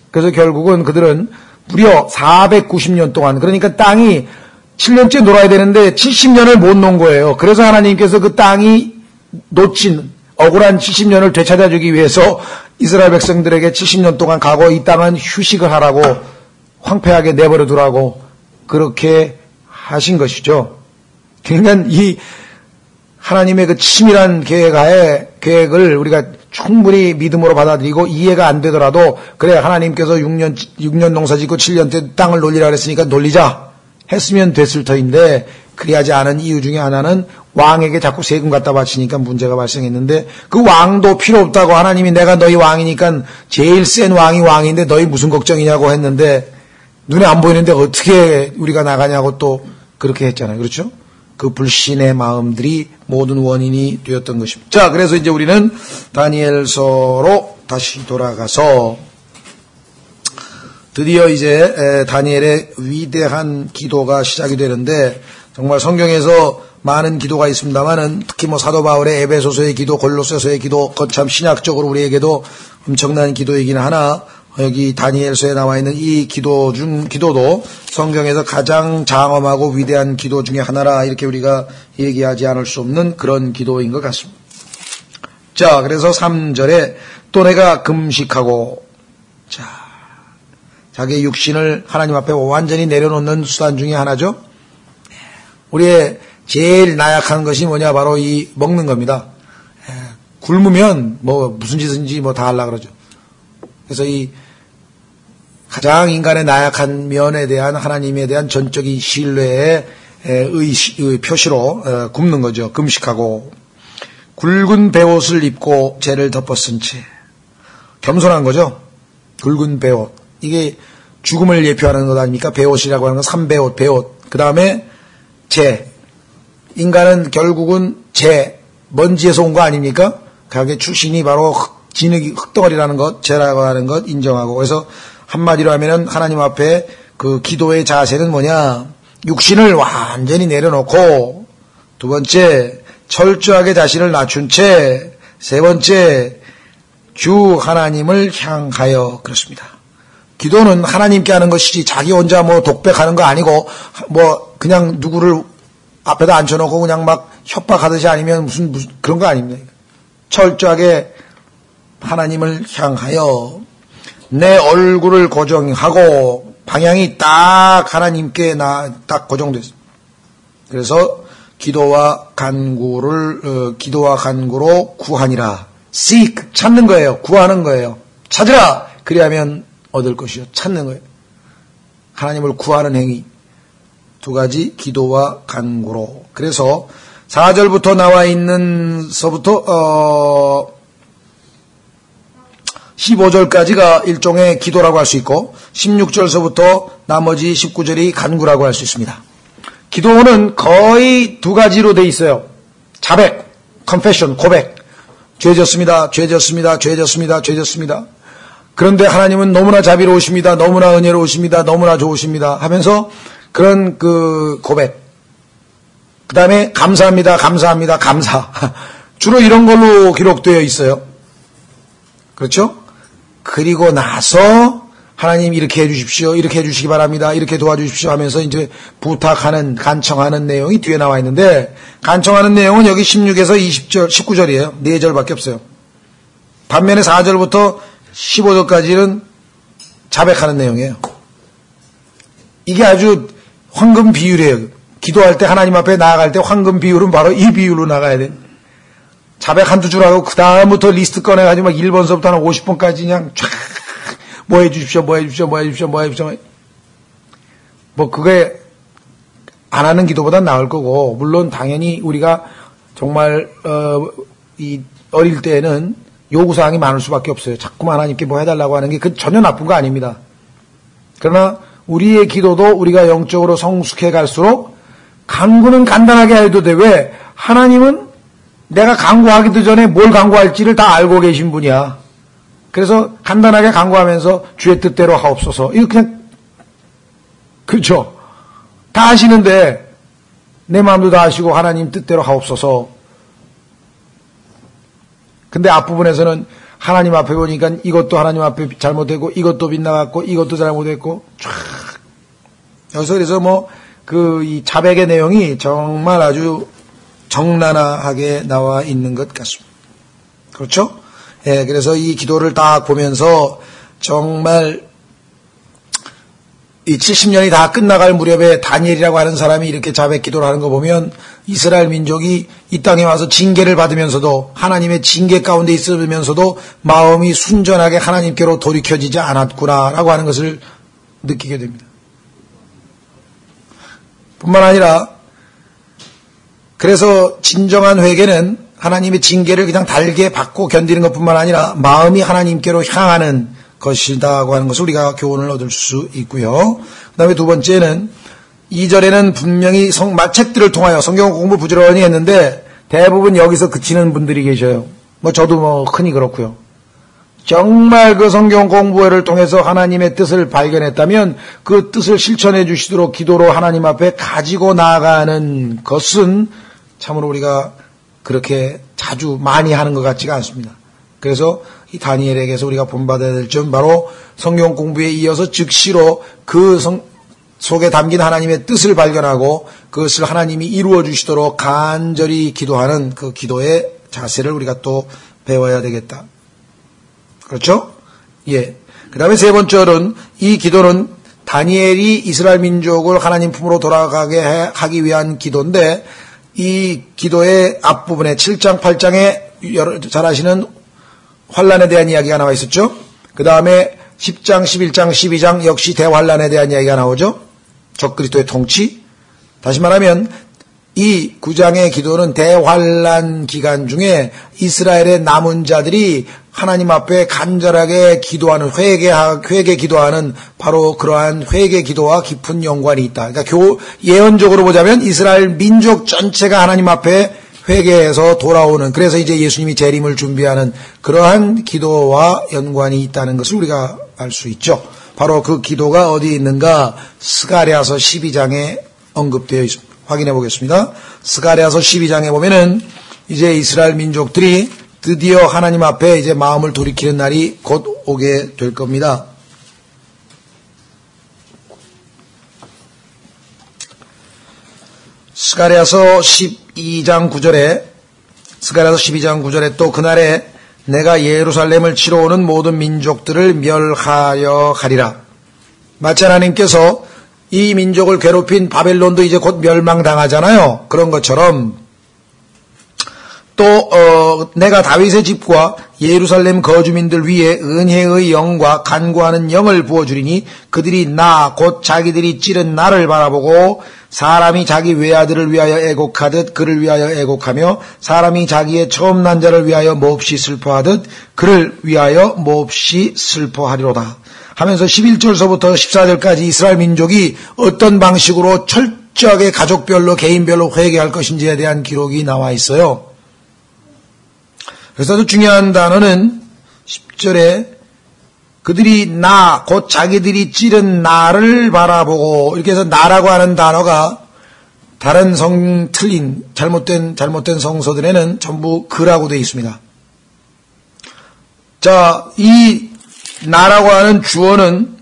그래서 결국은 그들은 무려 490년 동안, 그러니까 땅이 7년째 놀아야 되는데 70년을 못 논 거예요. 그래서 하나님께서 그 땅이 놓친 억울한 70년을 되찾아주기 위해서 이스라엘 백성들에게 70년 동안 가고 이 땅은 휴식을 하라고 황폐하게 내버려 두라고 그렇게 하신 것이죠. 그러니까 이 하나님의 그 치밀한 계획을 우리가 충분히 믿음으로 받아들이고 이해가 안 되더라도 그래 하나님께서 6년 농사 짓고 7년 때 땅을 놀리라 그랬으니까 놀리자 했으면 됐을 터인데 그리하지 않은 이유 중에 하나는 왕에게 자꾸 세금 갖다 바치니까 문제가 발생했는데 그 왕도 필요 없다고 하나님이 내가 너희 왕이니까 제일 센 왕이 왕인데 너희 무슨 걱정이냐고 했는데 눈에 안 보이는데 어떻게 우리가 나가냐고 또 그렇게 했잖아요. 그렇죠? 그 불신의 마음들이 모든 원인이 되었던 것입니다. 자, 그래서 이제 우리는 다니엘서로 다시 돌아가서 드디어 이제 다니엘의 위대한 기도가 시작이 되는데 정말 성경에서 많은 기도가 있습니다만은 특히 뭐 사도 바울의 에베소서의 기도, 골로새서의 기도, 거참 신약적으로 우리에게도 엄청난 기도이긴 하나 여기 다니엘서에 나와 있는 이 기도도 성경에서 가장 장엄하고 위대한 기도 중에 하나라 이렇게 우리가 얘기하지 않을 수 없는 그런 기도인 것 같습니다. 자, 그래서 3절에 또 내가 금식하고 자기의 육신을 하나님 앞에 완전히 내려놓는 수단 중에 하나죠. 우리의 제일 나약한 것이 뭐냐 바로 이 먹는 겁니다. 굶으면 뭐 무슨 짓인지 뭐 다 하려고 그러죠. 그래서 이 가장 인간의 나약한 면에 대한 하나님에 대한 전적인 신뢰의 표시로 굶는 거죠. 금식하고 굵은 베옷을 입고 죄를 덮어쓴 채 겸손한 거죠. 굵은 베옷 이게 죽음을 예표하는 것 아닙니까? 베옷이라고 하는 건 삼베옷, 베옷. 그 다음에 죄. 인간은 결국은 죄, 먼지에서 온 거 아닙니까? 그게 출신이 바로 흙덩어리라는 것, 죄라고 하는 것 인정하고. 그래서 한마디로 하면은 하나님 앞에 그 기도의 자세는 뭐냐? 육신을 완전히 내려놓고, 두 번째, 철저하게 자신을 낮춘 채, 세 번째, 주 하나님을 향하여 그렇습니다. 기도는 하나님께 하는 것이지 자기 혼자 뭐 독백하는 거 아니고 뭐 그냥 누구를 앞에다 앉혀놓고 그냥 막 협박하듯이 아니면 무슨 그런 거 아닙니다. 철저하게 하나님을 향하여 내 얼굴을 고정하고 방향이 딱 하나님께 딱 고정됐습니다. 그래서 기도와 간구로 구하니라. seek 찾는 거예요. 구하는 거예요. 찾으라. 그리하면 얻을 것이요. 찾는 거예요. 하나님을 구하는 행위. 두 가지 기도와 간구로. 그래서 4절부터 나와 있는 서부터 15절까지가 일종의 기도라고 할 수 있고 16절서부터 나머지 19절이 간구라고 할 수 있습니다. 기도는 거의 두 가지로 돼 있어요. 자백, confession, 고백. 죄졌습니다. 죄졌습니다. 죄졌습니다. 죄졌습니다. 그런데 하나님은 너무나 자비로우십니다. 너무나 은혜로우십니다. 너무나 좋으십니다. 하면서 그런 그 고백. 그 다음에 감사합니다. 감사합니다. 감사. 주로 이런 걸로 기록되어 있어요. 그렇죠? 그리고 나서 하나님 이렇게 해주십시오. 이렇게 해주시기 바랍니다. 이렇게 도와주십시오 하면서 이제 부탁하는, 간청하는 내용이 뒤에 나와 있는데 간청하는 내용은 여기 16에서 20절, 19절이에요. 4절밖에 없어요. 반면에 4절부터 15절까지는 자백하는 내용이에요. 이게 아주 황금 비율이에요. 기도할 때 하나님 앞에 나아갈 때 황금 비율은 바로 이 비율로 나가야 돼. 자백 한두 줄 하고 그 다음부터 리스트 꺼내가지고 막 1번서부터 한 50번까지 그냥 쫙 뭐 해주십시오, 뭐 해주십시오, 뭐 해주십시오, 뭐 해주십시오. 뭐 그게 안 하는 기도보다 나을 거고 물론 당연히 우리가 정말 이 어릴 때는 요구사항이 많을 수밖에 없어요. 자꾸만 하나님께 뭐 해달라고 하는 게 그 전혀 나쁜 거 아닙니다. 그러나 우리의 기도도 우리가 영적으로 성숙해 갈수록 간구는 간단하게 해도 돼. 왜? 하나님은 내가 간구하기도 전에 뭘 간구할지를 다 알고 계신 분이야. 그래서 간단하게 간구하면서 주의 뜻대로 하옵소서. 이거 그냥 그렇죠. 다 아시는데 내 마음도 다 아시고 하나님 뜻대로 하옵소서. 근데 앞부분에서는 하나님 앞에 보니까 이것도 하나님 앞에 잘못되고 이것도 빗나갔고 이것도 잘못했고 쫙 여기서 그래서 뭐 그 이 자백의 내용이 정말 아주 적나라하게 나와 있는 것 같습니다. 그렇죠? 예, 그래서 이 기도를 딱 보면서 정말 이 70년이 다 끝나갈 무렵에 다니엘이라고 하는 사람이 이렇게 자백 기도를 하는 거 보면 이스라엘 민족이 이 땅에 와서 징계를 받으면서도 하나님의 징계 가운데 있으면서도 마음이 순전하게 하나님께로 돌이켜지지 않았구나라고 하는 것을 느끼게 됩니다. 뿐만 아니라 그래서 진정한 회개는 하나님의 징계를 그냥 달게 받고 견디는 것뿐만 아니라 마음이 하나님께로 향하는 것이다고 하는 것을 우리가 교훈을 얻을 수 있고요. 그 다음에 두 번째는 2절에는 분명히 책들을 통하여 성경 공부 부지런히 했는데 대부분 여기서 그치는 분들이 계셔요. 저도 흔히 그렇고요. 정말 그 성경 공부를 통해서 하나님의 뜻을 발견했다면 그 뜻을 실천해 주시도록 기도로 하나님 앞에 가지고 나아가는 것은 참으로 우리가 그렇게 자주 많이 하는 것 같지가 않습니다. 그래서 이 다니엘에게서 우리가 본받아야 될 점 바로 성경 공부에 이어서 즉시로 그 속에 담긴 하나님의 뜻을 발견하고 그것을 하나님이 이루어 주시도록 간절히 기도하는 그 기도의 자세를 우리가 또 배워야 되겠다. 그렇죠? 예. 그 다음에 세 번째로는 이 기도는 다니엘이 이스라엘 민족을 하나님 품으로 돌아가게 하기 위한 기도인데 이 기도의 앞부분에 7장, 8장에 잘 아시는 환란에 대한 이야기가 나와 있었죠. 그 다음에 10장, 11장, 12장 역시 대환란에 대한 이야기가 나오죠. 적그리스도의 통치. 다시 말하면 이 9장의 기도는 대환란 기간 중에 이스라엘의 남은 자들이 하나님 앞에 간절하게 기도하는 회개 기도하는 바로 그러한 회개 기도와 깊은 연관이 있다. 그러니까 예언적으로 보자면 이스라엘 민족 전체가 하나님 앞에 회개해서 돌아오는, 그래서 이제 예수님이 재림을 준비하는 그러한 기도와 연관이 있다는 것을 우리가 알 수 있죠. 바로 그 기도가 어디에 있는가? 스가랴서 12장에 언급되어 있습니다. 확인해 보겠습니다. 스가랴서 12장에 보면은 이제 이스라엘 민족들이 드디어 하나님 앞에 이제 마음을 돌이키는 날이 곧 오게 될 겁니다. 스가랴서 12장 9절에 또 그날에 내가 예루살렘을 치러 오는 모든 민족들을 멸하여 가리라. 마치 하나님께서 이 민족을 괴롭힌 바벨론도 이제 곧 멸망당하잖아요. 그런 것처럼 또 내가 다윗의 집과 예루살렘 거주민들 위에 은혜의 영과 간구하는 영을 부어주리니 그들이 나 곧 자기들이 찌른 나를 바라보고 사람이 자기 외아들을 위하여 애곡하듯 그를 위하여 애곡하며 사람이 자기의 처음 난 자를 위하여 몹시 슬퍼하듯 그를 위하여 몹시 슬퍼하리로다 하면서 11절서부터 14절까지 이스라엘 민족이 어떤 방식으로 철저하게 가족별로 개인별로 회개할 것인지에 대한 기록이 나와 있어요. 그래서 아주 중요한 단어는 10절에 그들이 나, 곧 자기들이 찌른 나를 바라보고, 이렇게 해서 나라고 하는 단어가 다른 틀린 잘못된 성서들에는 전부 그라고 되어 있습니다. 자, 이 나라고 하는 주어는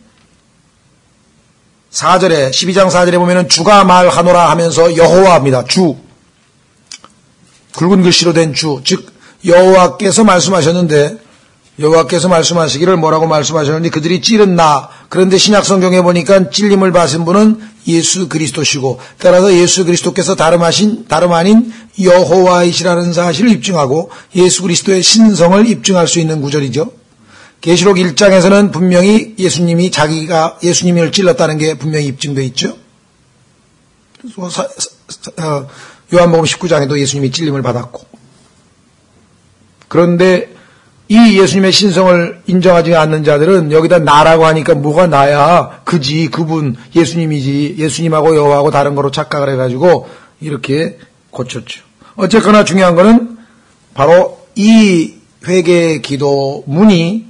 12장 4절에 보면은 주가 말하노라 하면서 여호와입니다. 주. 굵은 글씨로 된 주. 즉, 여호와께서 말씀하셨는데, 여호와께서 말씀하시기를 뭐라고 말씀하셨는지 그들이 찌른 나. 그런데 신약 성경에 보니까 찔림을 받은 분은 예수 그리스도시고 따라서 예수 그리스도께서 다름 아닌 여호와이시라는 사실을 입증하고 예수 그리스도의 신성을 입증할 수 있는 구절이죠. 계시록 1장에서는 분명히 예수님을 찔렀다는 게 분명히 입증되어 있죠. 요한복음 19장에도 예수님이 찔림을 받았고. 그런데 이 예수님의 신성을 인정하지 않는 자들은 여기다 나라고 하니까 뭐가 나야? 그지, 그분, 예수님이지, 예수님하고 여호와하고 다른 거로 착각을 해가지고 이렇게 고쳤죠. 어쨌거나 중요한 거는 바로 이 회개 기도문이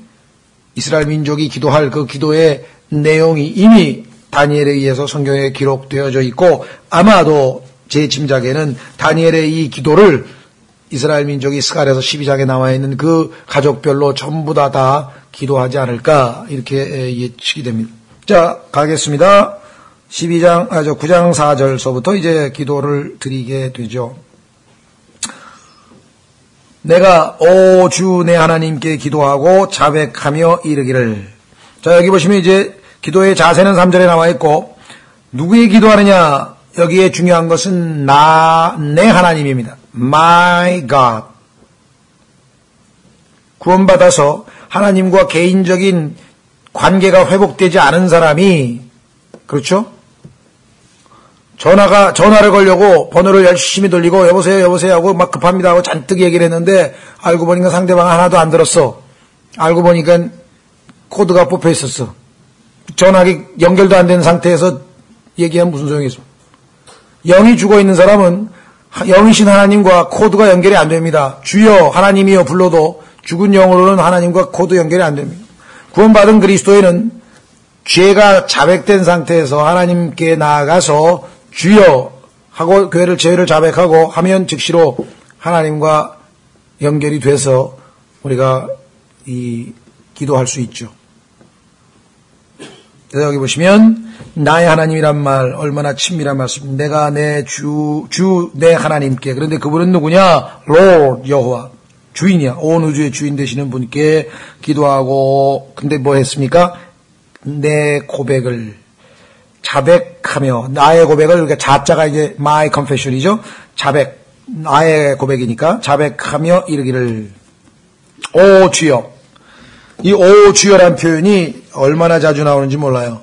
이스라엘 민족이 기도할 그 기도의 내용이 이미 다니엘에 의해서 성경에 기록되어져 있고 아마도 제 짐작에는 다니엘의 이 기도를 이스라엘 민족이 스가랴서 12장에 나와 있는 그 가족별로 전부 다 기도하지 않을까 이렇게 예측이 됩니다. 자, 가겠습니다. 9장 4절서부터 이제 기도를 드리게 되죠. 내가 오 주 내 하나님께 기도하고 자백하며 이르기를. 자, 여기 보시면 이제 기도의 자세는 3절에 나와 있고 누구의 기도하느냐? 여기에 중요한 것은 내 하나님입니다. My God. 구원받아서 하나님과 개인적인 관계가 회복되지 않은 사람이, 그렇죠? 전화를 걸려고 번호를 열심히 돌리고 여보세요 하고 막 급합니다 하고 잔뜩 얘기를 했는데 알고 보니까 상대방 하나도 안 들었어. 알고 보니까 코드가 뽑혀 있었어. 전화기 연결도 안 된 상태에서 얘기하면 무슨 소용이 있어. 영이 죽어 있는 사람은 영이신 하나님과 코드가 연결이 안 됩니다. 주여 하나님이여 불러도 죽은 영으로는 하나님과 코드 연결이 안 됩니다. 구원받은 그리스도인은 죄가 자백된 상태에서 하나님께 나아가서 주여 하고 죄를 자백하고 하면 즉시로 하나님과 연결이 돼서 우리가 기도할 수 있죠. 그래서 여기 보시면 나의 하나님이란 말 얼마나 친밀한 말씀. 내가 내 내 하나님께. 그런데 그분은 누구냐? Lord 여호와 주인이야. 온 우주의 주인 되시는 분께 기도하고 근데 뭐 했습니까? 내 고백을 자백하며 나의 고백을 그러니까 자자가 이제 my confession이죠. 자백 나의 고백이니까 자백하며 이르기를 오 주여. 이 오 주여란 표현이 얼마나 자주 나오는지 몰라요.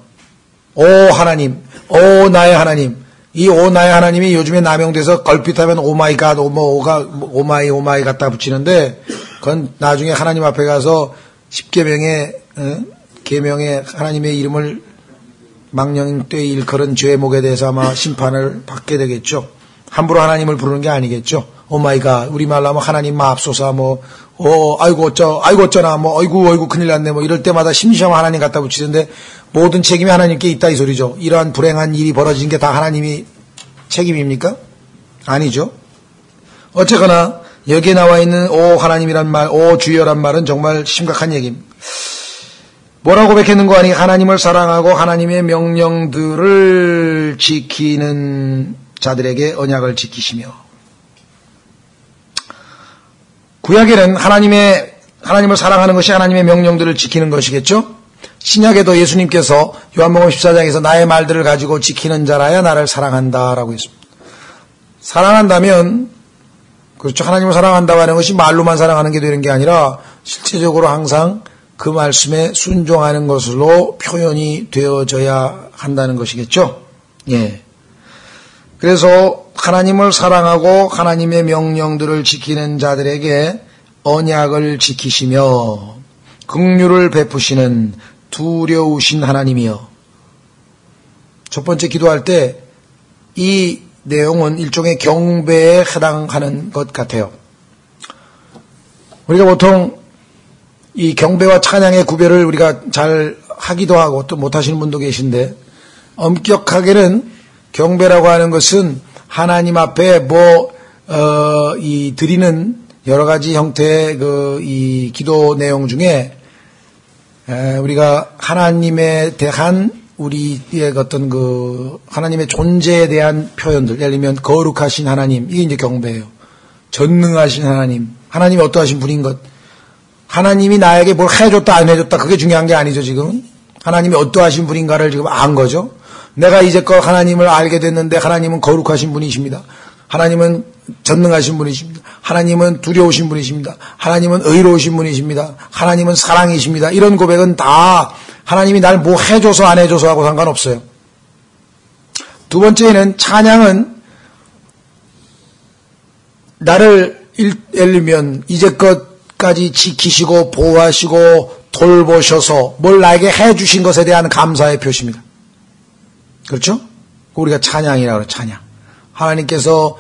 오 하나님, 오 나의 하나님. 이 오 나의 하나님이 요즘에 남용돼서 걸핏하면 오마이 갓, 오마이 갖다 붙이는데 그건 나중에 하나님 앞에 가서 10계명의 계명에 하나님의 이름을 망령되이 일컬은 죄목에 대해서 아마 심판을 받게 되겠죠. 함부로 하나님을 부르는 게 아니겠죠. 오마이 갓, 우리말로 하면 하나님 마옵소서 아이고 어쩌나 어이구 큰일 났네 이럴 때마다 심심하면 하나님 갖다 붙이는데 모든 책임이 하나님께 있다 이 소리죠. 이러한 불행한 일이 벌어진 게 다 하나님이 책임입니까? 아니죠. 어쨌거나 여기에 나와 있는 오 하나님이란 말, 오 주여란 말은 정말 심각한 얘기입니다. 뭐라고 고백했는 거 아니? 하나님을 사랑하고 하나님의 명령들을 지키는 자들에게 언약을 지키시며. 구약에는 하나님을 사랑하는 것이 하나님의 명령들을 지키는 것이겠죠? 신약에도 예수님께서 요한복음 14장에서 나의 말들을 가지고 지키는 자라야 나를 사랑한다라고 했습니다. 사랑한다면 그렇죠. 하나님을 사랑한다고 하는 것이 말로만 사랑하는 게 되는 게 아니라 실제적으로 항상 그 말씀에 순종하는 것으로 표현이 되어져야 한다는 것이겠죠. 예. 그래서 하나님을 사랑하고 하나님의 명령들을 지키는 자들에게 언약을 지키시며 긍휼을 베푸시는 두려우신 하나님이여. 첫 번째 기도할 때 이 내용은 일종의 경배에 해당하는 것 같아요. 우리가 보통 이 경배와 찬양의 구별을 우리가 잘 하기도 하고 또 못하시는 분도 계신데 엄격하게는 경배라고 하는 것은 하나님 앞에 드리는 여러 가지 형태의 이 기도 내용 중에 우리가 하나님에 대한 우리의 어떤 하나님의 존재에 대한 표현들, 예를 들면 거룩하신 하나님, 이게 이제 경배예요. 전능하신 하나님, 하나님이 어떠하신 분인 것, 하나님이 나에게 뭘 해줬다 안 해줬다 그게 중요한 게 아니죠. 지금 하나님이 어떠하신 분인가를 지금 안 거죠. 내가 이제껏 하나님을 알게 됐는데 하나님은 거룩하신 분이십니다. 하나님은 전능하신 분이십니다. 하나님은 두려우신 분이십니다. 하나님은 의로우신 분이십니다. 하나님은 사랑이십니다. 이런 고백은 다 하나님이 날 뭐 해줘서 안 해줘서 하고 상관없어요. 두 번째는 찬양은 나를 예를 들면 이제껏까지 지키시고 보호하시고 돌보셔서 뭘 나에게 해주신 것에 대한 감사의 표시입니다. 그렇죠? 우리가 찬양이라고 그래요. 찬양. 하나님께서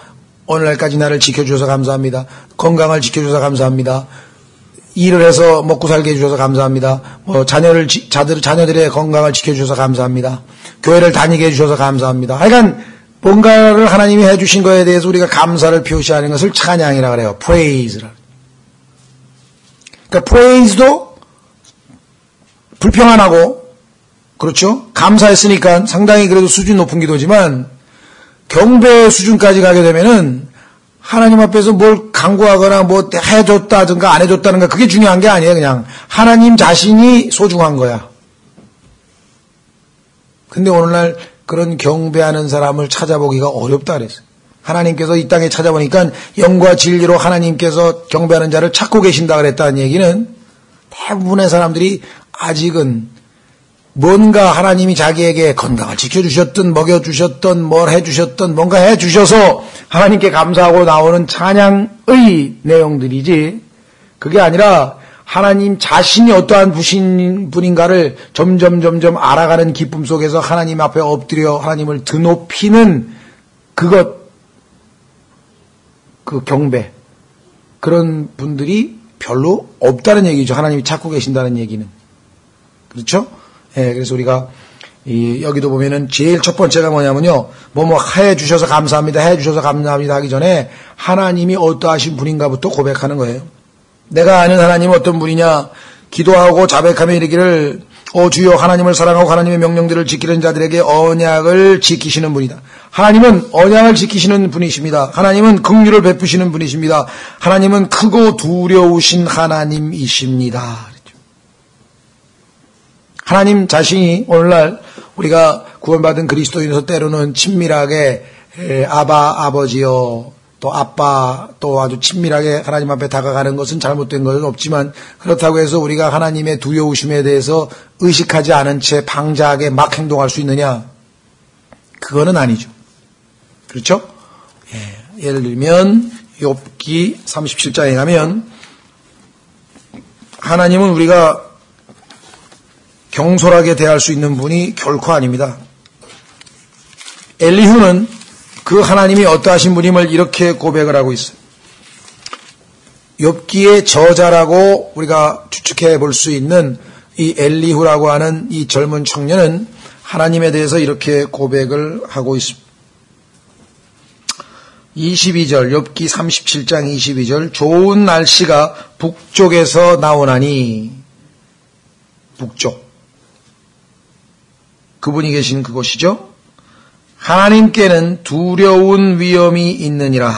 오늘날까지 나를 지켜주셔서 감사합니다. 건강을 지켜주셔서 감사합니다. 일을 해서 먹고 살게 해주셔서 감사합니다. 자녀들의 건강을 지켜주셔서 감사합니다. 교회를 다니게 해주셔서 감사합니다. 하여간 뭔가를 하나님이 해주신 거에 대해서 우리가 감사를 표시하는 것을 찬양이라고 그래요. praise라. 그러니까 praise도 불평안하고 그렇죠? 감사했으니까 상당히 그래도 수준 높은 기도지만 경배 수준까지 가게 되면은 하나님 앞에서 뭘 강구하거나 뭐 해줬다든가 안 해줬다든가 그게 중요한 게 아니에요. 그냥 하나님 자신이 소중한 거야. 근데 오늘날 그런 경배하는 사람을 찾아보기가 어렵다 그랬어요. 하나님께서 이 땅에 찾아보니까 영과 진리로 하나님께서 경배하는 자를 찾고 계신다 그랬다는 얘기는 대부분의 사람들이 아직은 뭔가 하나님이 자기에게 건강을 지켜주셨든 먹여주셨든 뭘 해주셨든 뭔가 해주셔서 하나님께 감사하고 나오는 찬양의 내용들이지, 그게 아니라 하나님 자신이 어떠한 분인가를 점점 알아가는 기쁨 속에서 하나님 앞에 엎드려 하나님을 드높이는 그것, 그 경배, 그런 분들이 별로 없다는 얘기죠. 하나님이 찾고 계신다는 얘기는. 그렇죠? 예, 그래서 우리가 여기도 보면은 제일 첫 번째가 뭐냐면요, 뭐뭐 해주셔서 감사합니다, 해주셔서 감사합니다 하기 전에 하나님이 어떠하신 분인가부터 고백하는 거예요. 내가 아는 하나님은 어떤 분이냐, 기도하고 자백하며 이르기를 주여, 하나님을 사랑하고 하나님의 명령들을 지키는 자들에게 언약을 지키시는 분이다. 하나님은 언약을 지키시는 분이십니다. 하나님은 긍휼을 베푸시는 분이십니다. 하나님은 크고 두려우신 하나님이십니다. 하나님 자신이 오늘날 우리가 구원받은 그리스도인에서 때로는 친밀하게 아버지요, 또 아빠, 또 아주 친밀하게 하나님 앞에 다가가는 것은 잘못된 것은 없지만, 그렇다고 해서 우리가 하나님의 두려우심에 대해서 의식하지 않은 채 방자하게 막 행동할 수 있느냐? 그거는 아니죠. 그렇죠? 예를 들면 욥기 37장에 가면 하나님은 우리가 경솔하게 대할 수 있는 분이 결코 아닙니다. 엘리후는 그 하나님이 어떠하신 분임을 이렇게 고백을 하고 있어요. 욥기의 저자라고 우리가 추측해 볼 수 있는 이 엘리후라고 하는 이 젊은 청년은 하나님에 대해서 이렇게 고백을 하고 있습니다. 22절, 욥기 37장 22절, 좋은 날씨가 북쪽에서 나오나니, 북쪽, 그분이 계신 그곳이죠. 하나님께는 두려운 위엄이 있느니라.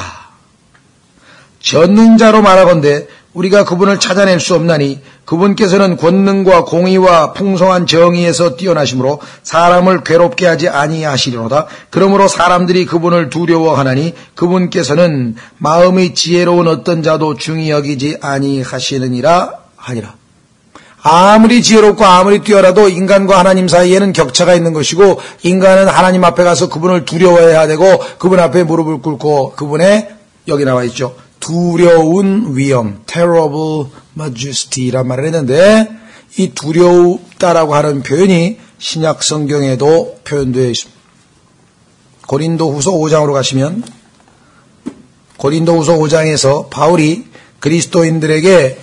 전능자로 말하건대 우리가 그분을 찾아낼 수 없나니, 그분께서는 권능과 공의와 풍성한 정의에서 뛰어나심으로 사람을 괴롭게 하지 아니하시리로다. 그러므로 사람들이 그분을 두려워하나니 그분께서는 마음이 지혜로운 어떤 자도 중히 여기지 아니하시느니라 하니라. 아무리 지혜롭고 아무리 뛰어나도 인간과 하나님 사이에는 격차가 있는 것이고, 인간은 하나님 앞에 가서 그분을 두려워해야 되고, 그분 앞에 무릎을 꿇고 그분의, 여기 나와 있죠, 두려운 위엄, terrible majesty란 말을 했는데, 이 두렵다라고 하는 표현이 신약 성경에도 표현되어 있습니다. 고린도후서 5장으로 가시면, 고린도후서 5장에서 바울이 그리스도인들에게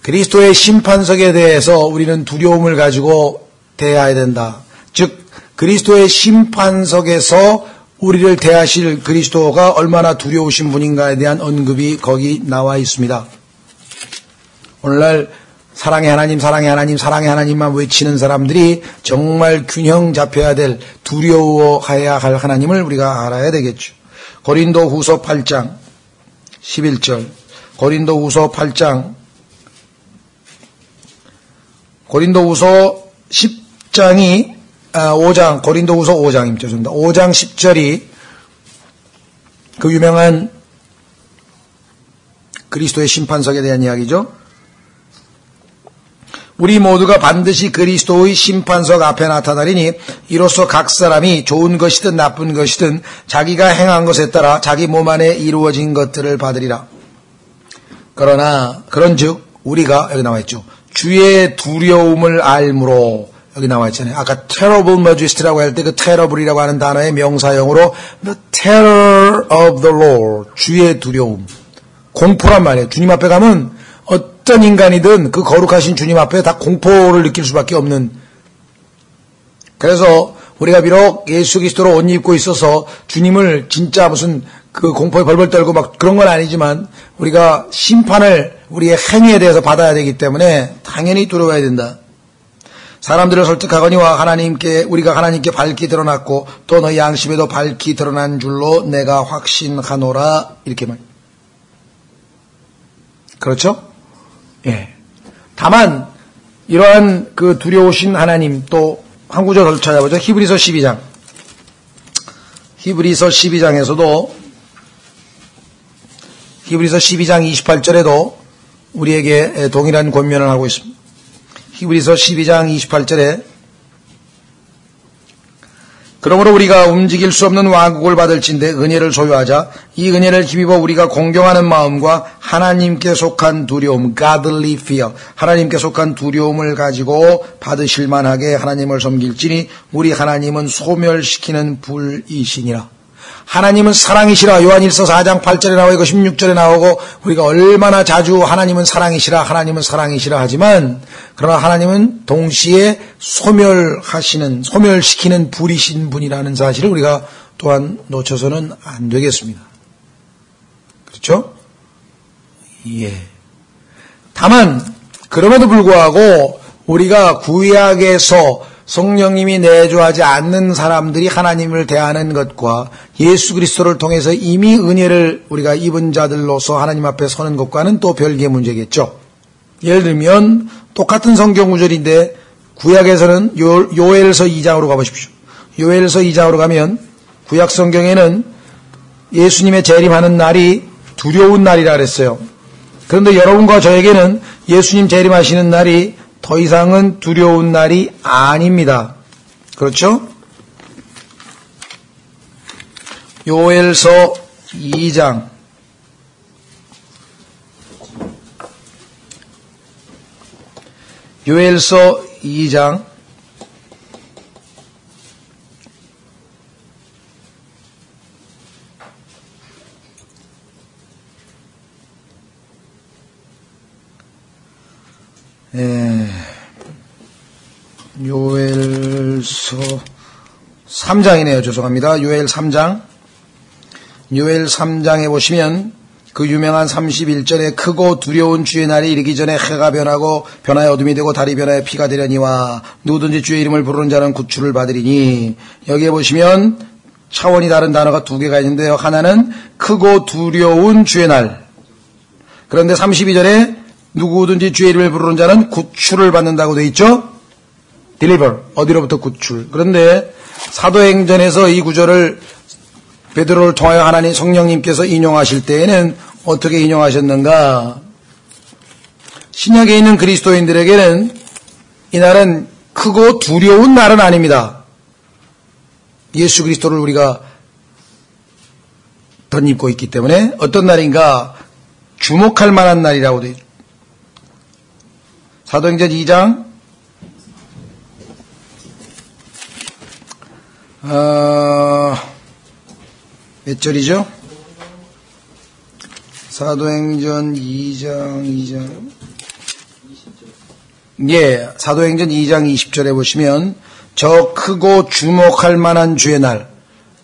그리스도의 심판석에 대해서 우리는 두려움을 가지고 대해야 된다. 즉 그리스도의 심판석에서 우리를 대하실 그리스도가 얼마나 두려우신 분인가에 대한 언급이 거기 나와 있습니다. 오늘날 사랑의 하나님, 사랑의 하나님, 사랑의 하나님만 외치는 사람들이 정말 균형 잡혀야 될, 두려워해야 할 하나님을 우리가 알아야 되겠죠. 고린도후서 8장 11절, 고린도후서 8장, 고린도후서 10장이 5장, 고린도후서 5장입니다. 5장 10절이 그 유명한 그리스도의 심판석에 대한 이야기죠. 우리 모두가 반드시 그리스도의 심판석 앞에 나타나리니 이로써 각 사람이 좋은 것이든 나쁜 것이든 자기가 행한 것에 따라 자기 몸 안에 이루어진 것들을 받으리라. 그러나 그런즉 우리가, 여기 나와 있죠, 주의 두려움을 알므로, 여기 나와 있잖아요. 아까 terrible majesty라고 할 때 그 terrible이라고 하는 단어의 명사형으로 the terror of the Lord, 주의 두려움, 공포란 말이에요. 주님 앞에 가면 어떤 인간이든 그 거룩하신 주님 앞에 다 공포를 느낄 수밖에 없는. 그래서 우리가 비록 예수 그리스도로 옷 입고 있어서 주님을 진짜 무슨 그 공포에 벌벌 떨고 막 그런 건 아니지만, 우리가 심판을 우리의 행위에 대해서 받아야 되기 때문에 당연히 두려워야 된다. 사람들을 설득하거니와 우리가 하나님께 밝히 드러났고 또 너희 양심에도 밝히 드러난 줄로 내가 확신하노라. 이렇게 말. 그렇죠? 예. 다만 이러한 그 두려우신 하나님, 또 한 구절 더 찾아보죠. 히브리서 12장. 히브리서 12장에서도, 히브리서 12장 28절에도 우리에게 동일한 권면을 하고 있습니다. 히브리서 12장 28절에 그러므로 우리가 움직일 수 없는 왕국을 받을진대 은혜를 소유하자. 이 은혜를 힘입어 우리가 공경하는 마음과 하나님께 속한 두려움, godly fear, 하나님께 속한 두려움을 가지고 받으실 만하게 하나님을 섬길지니 우리 하나님은 소멸시키는 불이시니라. 하나님은 사랑이시라. 요한일서 4장 8절에 나오고 16절에 나오고 우리가 얼마나 자주 하나님은 사랑이시라 하지만 그러나 하나님은 동시에 소멸시키는 불이신 분이라는 사실을 우리가 또한 놓쳐서는 안 되겠습니다. 그렇죠? 예. 다만 그럼에도 불구하고 우리가 구약에서 성령님이 내주하지 않는 사람들이 하나님을 대하는 것과 예수 그리스도를 통해서 이미 은혜를 우리가 입은 자들로서 하나님 앞에 서는 것과는 또 별개의 문제겠죠. 예를 들면 똑같은 성경 구절인데 구약에서는 요엘서 2장으로 가보십시오. 요엘서 2장으로 가면 구약 성경에는 예수님의 재림하는 날이 두려운 날이라 그랬어요. 그런데 여러분과 저에게는 예수님 재림하시는 날이 더 이상은 두려운 날이 아닙니다. 그렇죠? 요엘서 2장 요엘서 2장 요엘서 3장이네요. 죄송합니다. 요엘 3장. 요엘 3장에 보시면 그 유명한 31절에 크고 두려운 주의 날이 이르기 전에 해가 변하여 어둠이 되고 달이 변하여 피가 되려니와 누구든지 주의 이름을 부르는 자는 구출을 받으리니. 여기에 보시면 차원이 다른 단어가 두 개가 있는데요. 하나는 크고 두려운 주의 날. 그런데 32절에 누구든지 주의 이름을 부르는 자는 구출을 받는다고 되어 있죠. deliver, 어디로부터 구출. 그런데 사도행전에서 이 구절을 베드로를 통하여 하나님 성령님께서 인용하실 때에는 어떻게 인용하셨는가? 신약에 있는 그리스도인들에게는 이 날은 크고 두려운 날은 아닙니다. 예수 그리스도를 우리가 덧입고 있기 때문에 어떤 날인가? 주목할 만한 날이라고 되어 있죠. 사도행전 2장 몇 절이죠? 사도행전 2장 예, 사도행전 2장 20절에 보시면 저 크고 주목할 만한 주의 날,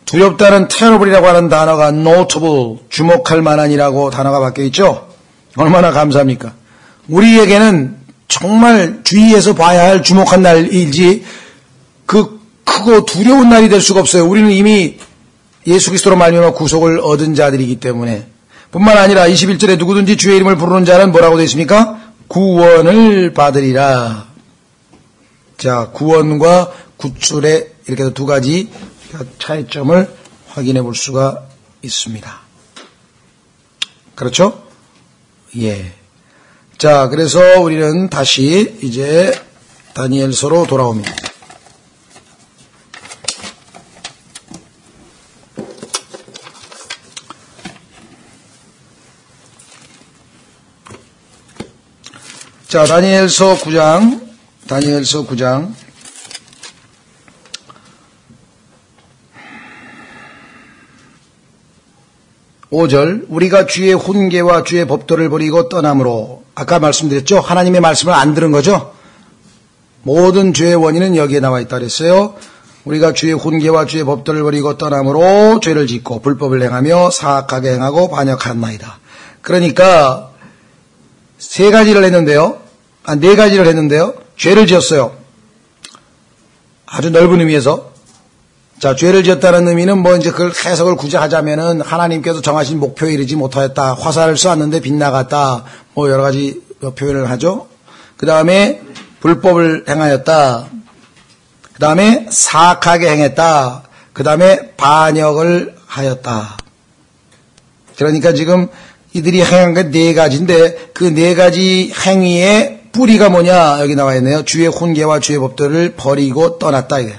두렵다는 terrible이라고 하는 단어가 notable, 주목할 만한이라고 단어가 바뀌어 있죠? 얼마나 감사합니까? 우리에게는 정말 주의해서 봐야 할 주목한 날이지 그 크고 두려운 날이 될 수가 없어요. 우리는 이미 예수 그리스도로 말미암아 구속을 얻은 자들이기 때문에. 뿐만 아니라 21절에 누구든지 주의 이름을 부르는 자는 뭐라고 되어 있습니까? 구원을 받으리라. 자, 구원과 구출의 이렇게 해서 두 가지 차이점을 확인해 볼 수가 있습니다. 그렇죠? 예. 자, 그래서 우리는 다시 이제 다니엘서로 돌아옵니다. 자, 다니엘서 9장 5절, 우리가 주의 훈계와 주의 법도를 버리고 떠남으로. 아까 말씀드렸죠? 하나님의 말씀을 안 들은 거죠? 모든 죄의 원인은 여기에 나와 있다 그랬어요. 우리가 주의 훈계와 주의 법도를 버리고 떠남으로 죄를 짓고 불법을 행하며 사악하게 행하고 반역한나이다. 그러니까 네 가지를 했는데요. 죄를 지었어요. 아주 넓은 의미에서. 자, 죄를 지었다는 의미는 뭐 이제 그걸 해석을 굳이 하자면은 하나님께서 정하신 목표에 이르지 못하였다. 화살을 쏘았는데 빗나갔다. 뭐 여러 가지 표현을 하죠. 그 다음에 불법을 행하였다. 그 다음에 사악하게 행했다. 그 다음에 반역을 하였다. 그러니까 지금 이들이 행한 게 네 가지인데 그 네 가지 행위의 뿌리가 뭐냐 여기 나와 있네요. 주의 훈계와 주의 법도를 버리고 떠났다 이게.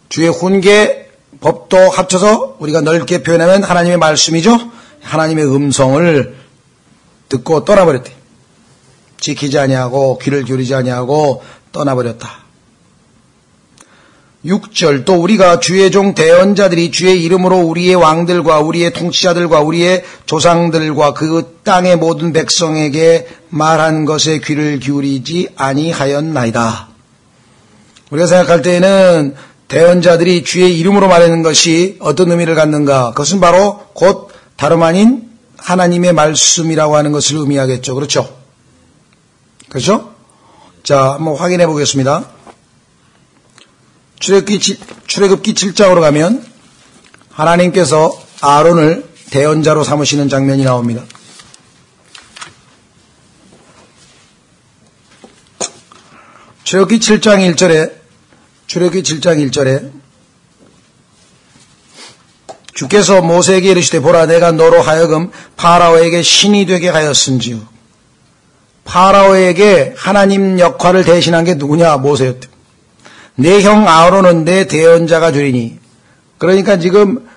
주의 훈계 법도 합쳐서 우리가 넓게 표현하면 하나님의 말씀이죠. 하나님의 음성을 듣고 떠나버렸대. 지키지 아니하고 귀를 기울이지 아니하고 떠나버렸다. 6절 또 우리가 주의 종 대언자들이 주의 이름으로 우리의 왕들과 우리의 통치자들과 우리의 조상들과 그 땅의 모든 백성에게 말한 것에 귀를 기울이지 아니하였나이다. 우리가 생각할 때에는 대언자들이 주의 이름으로 말하는 것이 어떤 의미를 갖는가? 그것은 바로 곧 다름 아닌 하나님의 말씀이라고 하는 것을 의미하겠죠. 그렇죠? 그렇죠? 자, 한번 확인해 보겠습니다. 출애굽기 7장으로 가면 하나님께서 아론을 대언자로 삼으시는 장면이 나옵니다. 출애굽기 7장 1절에 주께서 모세에게 이르시되 보라 내가 너로 하여금 파라오에게 신이 되게 하였은지요. 파라오에게 하나님 역할을 대신한 게 누구냐? 모세였대. 내 형 아론은 내 대언자가 되리니. 그러니까 지금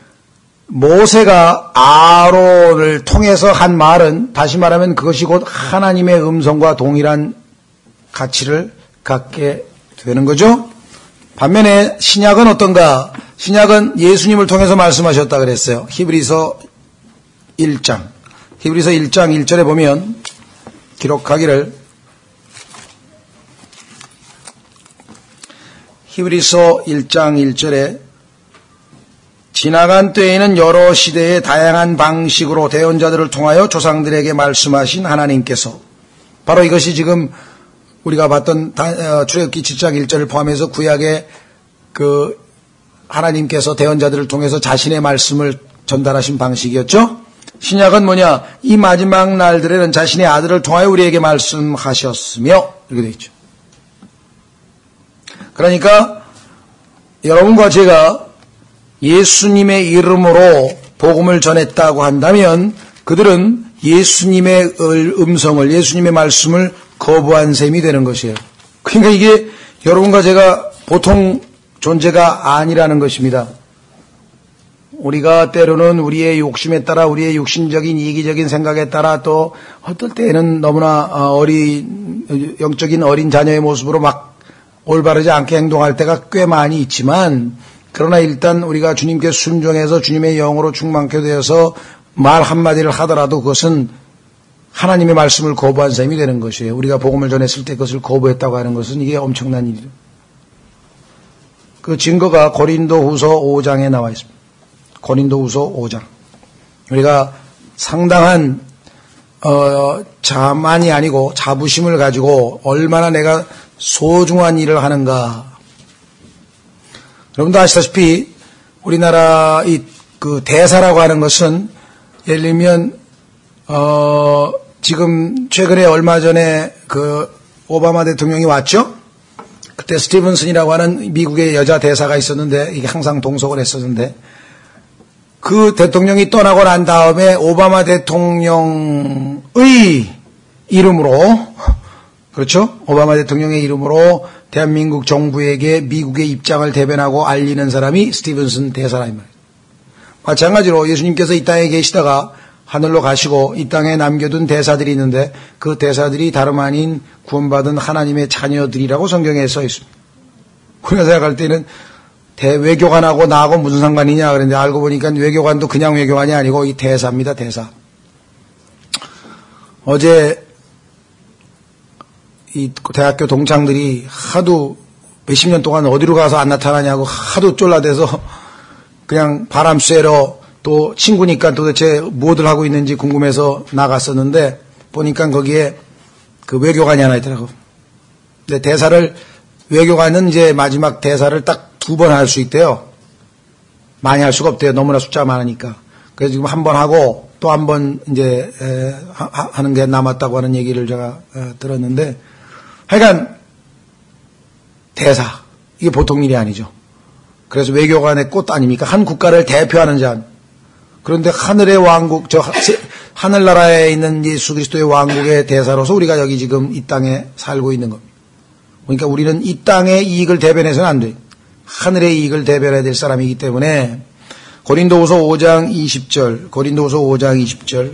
모세가 아론을 통해서 한 말은 다시 말하면 그것이 곧 하나님의 음성과 동일한 가치를 갖게 되는 거죠. 반면에 신약은 어떤가? 신약은 예수님을 통해서 말씀하셨다 그랬어요. 히브리서 1장 1절에 보면 기록하기를 히브리서 1장 1절에 지나간 때에는 여러 시대의 다양한 방식으로 대언자들을 통하여 조상들에게 말씀하신 하나님께서 바로 이것이 지금 우리가 봤던 출애굽기 7장 1절을 포함해서 구약의 그 하나님께서 대언자들을 통해서 자신의 말씀을 전달하신 방식이었죠. 신약은 뭐냐? 이 마지막 날들에는 자신의 아들을 통하여 우리에게 말씀하셨으며 이렇게 되어 있죠. 그러니까 여러분과 제가 예수님의 이름으로 복음을 전했다고 한다면 그들은 예수님의 음성을, 예수님의 말씀을 거부한 셈이 되는 것이에요. 그러니까 이게 여러분과 제가 보통 존재가 아니라는 것입니다. 우리가 때로는 우리의 욕심에 따라 우리의 육신적인 이기적인 생각에 따라 또 어떨 때는 너무나 영적인 어린 자녀의 모습으로 막 올바르지 않게 행동할 때가 꽤 많이 있지만 그러나 일단 우리가 주님께 순종해서 주님의 영으로 충만케 되어서 말 한마디를 하더라도 그것은 하나님의 말씀을 거부한 셈이 되는 것이에요. 우리가 복음을 전했을 때 그것을 거부했다고 하는 것은 이게 엄청난 일이죠. 그 증거가 고린도후서 5장에 나와 있습니다. 고린도후서 5장. 우리가 상당한 자만이 아니고 자부심을 가지고 얼마나 내가 소중한 일을 하는가. 여러분도 아시다시피 우리나라 그 대사라고 하는 것은 예를 들면 지금 최근에 얼마 전에 그 오바마 대통령이 왔죠. 그때 스티븐슨이라고 하는 미국의 여자 대사가 있었는데 이게 항상 동석을 했었는데 그 대통령이 떠나고 난 다음에 오바마 대통령의 이름으로 그렇죠? 오바마 대통령의 이름으로 대한민국 정부에게 미국의 입장을 대변하고 알리는 사람이 스티븐슨 대사라 이 말이에요. 마찬가지로 예수님께서 이 땅에 계시다가 하늘로 가시고 이 땅에 남겨둔 대사들이 있는데 그 대사들이 다름 아닌 구원받은 하나님의 자녀들이라고 성경에 써 있습니다. 우리가 생각할 때는 대외교관하고 나하고 무슨 상관이냐 그랬는데 알고 보니까 외교관도 그냥 외교관이 아니고 이 대사입니다. 대사. 어제 이 대학교 동창들이 하도 몇십 년 동안 어디로 가서 안 나타나냐고 하도 쫄라대서 그냥 바람 쐬러 또 친구니까 도대체 무엇을 하고 있는지 궁금해서 나갔었는데 보니까 거기에 그 외교관이 하나 있더라고. 근데 대사를 외교관은 이제 마지막 대사를 딱 2번 할 수 있대요. 많이 할 수가 없대요. 너무나 숫자가 많으니까. 그래서 지금 한 번 하고 또 한 번 이제 하는 게 남았다고 하는 얘기를 제가 들었는데 하여간 대사 이게 보통 일이 아니죠. 그래서 외교관의 꽃 아닙니까? 한 국가를 대표하는 자. 그런데 하늘의 왕국 하늘나라에 있는 예수 그리스도의 왕국의 대사로서 우리가 여기 지금 이 땅에 살고 있는 겁니다. 그러니까 우리는 이 땅의 이익을 대변해서는 안 돼요. 하늘의 이익을 대변해야 될 사람이기 때문에 고린도후서 5장 20절, 고린도후서 5장 20절.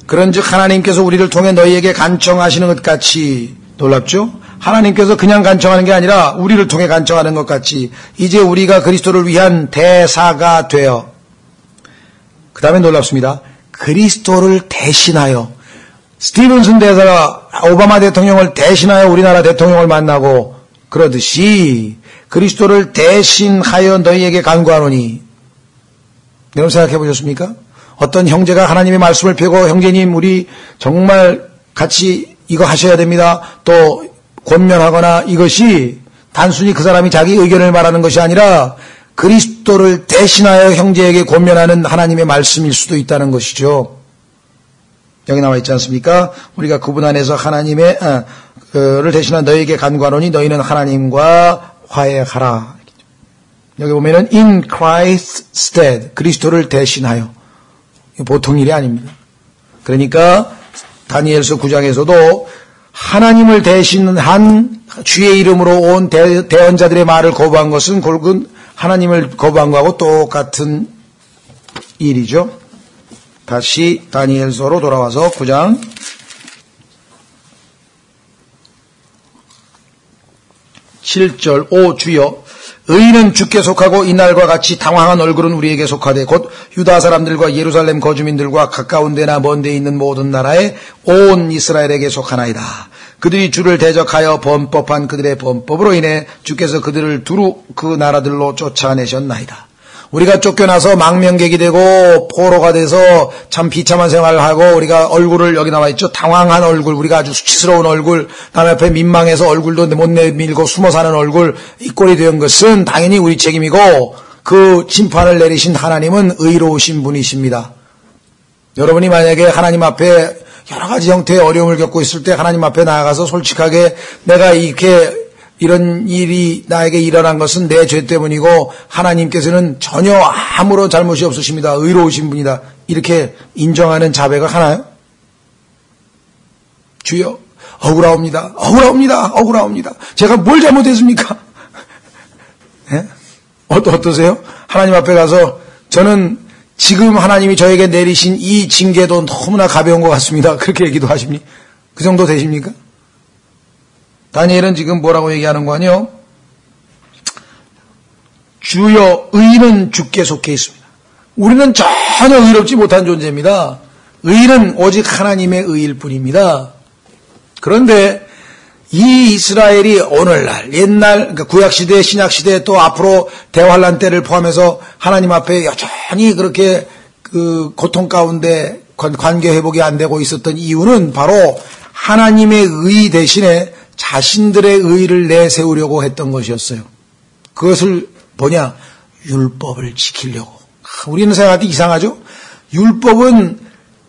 그런즉 하나님께서 우리를 통해 너희에게 간청하시는 것 같이, 놀랍죠? 하나님께서 그냥 간청하는 게 아니라 우리를 통해 간청하는 것 같이 이제 우리가 그리스도를 위한 대사가 되어, 그 다음에 놀랍습니다. 그리스도를 대신하여, 스티븐슨 대사가 오바마 대통령을 대신하여 우리나라 대통령을 만나고 그러듯이 그리스도를 대신하여 너희에게 간구하노니. 여러분 생각해 보셨습니까? 어떤 형제가 하나님의 말씀을 펴고 형제님 우리 정말 같이 이거 하셔야 됩니다. 또 권면하거나 이것이 단순히 그 사람이 자기 의견을 말하는 것이 아니라 그리스도를 대신하여 형제에게 권면하는 하나님의 말씀일 수도 있다는 것이죠. 여기 나와 있지 않습니까? 우리가 그분 안에서 하나님의 를 대신한 너희에게 간구하노니 너희는 하나님과 화해하라. 여기 보면은 in Christ's stead, 그리스도를 대신하여. 보통 일이 아닙니다. 그러니까 다니엘서 9장에서도 하나님을 대신한 주의 이름으로 온 대언자들의 말을 거부한 것은 결국은 하나님을 거부한 것하고 똑같은 일이죠. 다시 다니엘서로 돌아와서 9장 7절. 오 주여, 의인은 주께 속하고 이날과 같이 당황한 얼굴은 우리에게 속하되 곧 유다 사람들과 예루살렘 거주민들과 가까운 데나 먼 데 있는 모든 나라에 온 이스라엘에게 속하나이다. 그들이 주를 대적하여 범법한 그들의 범법으로 인해 주께서 그들을 두루 그 나라들로 쫓아내셨나이다. 우리가 쫓겨나서 망명객이 되고 포로가 돼서 참 비참한 생활을 하고 우리가 얼굴을, 여기 나와 있죠, 당황한 얼굴, 우리가 아주 수치스러운 얼굴, 남 앞에 민망해서 얼굴도 못 내밀고 숨어 사는 얼굴, 이 꼴이 된 것은 당연히 우리 책임이고 그 심판을 내리신 하나님은 의로우신 분이십니다. 여러분이 만약에 하나님 앞에 여러 가지 형태의 어려움을 겪고 있을 때 하나님 앞에 나아가서 솔직하게 내가 이런 일이 나에게 일어난 것은 내 죄 때문이고 하나님께서는 전혀 아무런 잘못이 없으십니다. 의로우신 분이다. 이렇게 인정하는 자배가 하나요? 주여, 억울하옵니다. 억울하옵니다. 억울하옵니다. 제가 뭘 잘못했습니까? 네? 어떠세요? 하나님 앞에 가서 저는 지금 하나님이 저에게 내리신 이 징계도 너무나 가벼운 것 같습니다. 그렇게 얘기도 하십니까? 그 정도 되십니까? 다니엘은 지금 뭐라고 얘기하는 거 아니요? 주여, 의인은 주께 속해 있습니다. 우리는 전혀 의롭지 못한 존재입니다. 의인은 오직 하나님의 의일 뿐입니다. 그런데 이 이스라엘이 오늘날, 옛날, 그러니까 구약시대, 신약시대, 또 앞으로 대환란 때를 포함해서 하나님 앞에 여전히 그렇게 그 고통 가운데 관계 회복이 안 되고 있었던 이유는 바로 하나님의 의 대신에 자신들의 의를 내세우려고 했던 것이었어요. 그것을 뭐냐? 율법을 지키려고. 우리는 생각할 때 이상하죠? 율법은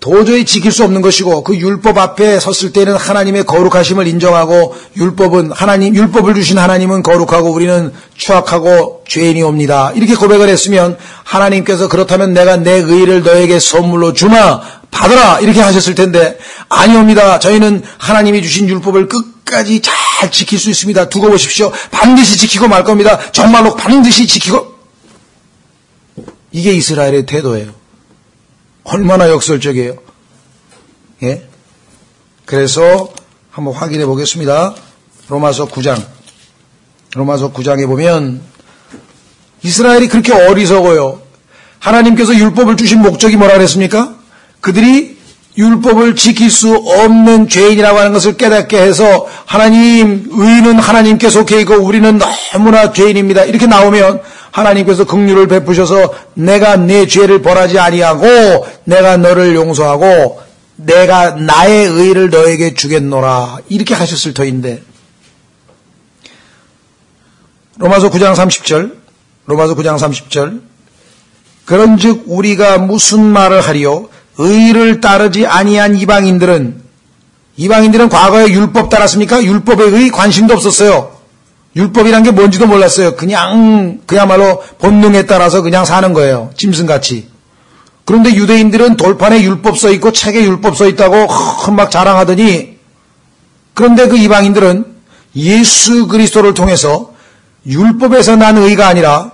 도저히 지킬 수 없는 것이고 그 율법 앞에 섰을 때는 하나님의 거룩하심을 인정하고 율법을 주신 하나님은 거룩하고 우리는 추악하고 죄인이옵니다. 이렇게 고백을 했으면 하나님께서 그렇다면 내가 내 의를 너에게 선물로 주마, 받아라, 이렇게 하셨을 텐데 아니옵니다. 저희는 하나님이 주신 율법을 끝까지 잘 지킬 수 있습니다. 두고 보십시오. 반드시 지키고 말 겁니다. 정말로 반드시 지키고. 이게 이스라엘의 태도예요. 얼마나 역설적이에요. 예? 그래서 한번 확인해 보겠습니다. 로마서 9장에 보면 이스라엘이 그렇게 어리석어요. 하나님께서 율법을 주신 목적이 뭐라 그랬습니까? 그들이 율법을 지킬 수 없는 죄인이라고 하는 것을 깨닫게 해서 하나님, 의인은 하나님께 속해 있고 우리는 너무나 죄인입니다. 이렇게 나오면 하나님께서 긍휼을 베푸셔서 내가 네 죄를 벌하지 아니하고 내가 너를 용서하고 내가 나의 의를 너에게 주겠노라, 이렇게 하셨을 터인데 로마서 9장 30절 그런즉 우리가 무슨 말을 하리요? 의를 따르지 아니한 이방인들은 과거에 율법 따랐습니까? 율법에 의 관심도 없었어요. 율법이란 게 뭔지도 몰랐어요. 그야말로 본능에 따라서 그냥 사는 거예요. 짐승같이. 그런데 유대인들은 돌판에 율법 써 있고 책에 율법 써 있다고 막 자랑하더니, 그런데 그 이방인들은 예수 그리스도를 통해서 율법에서 난 의가 아니라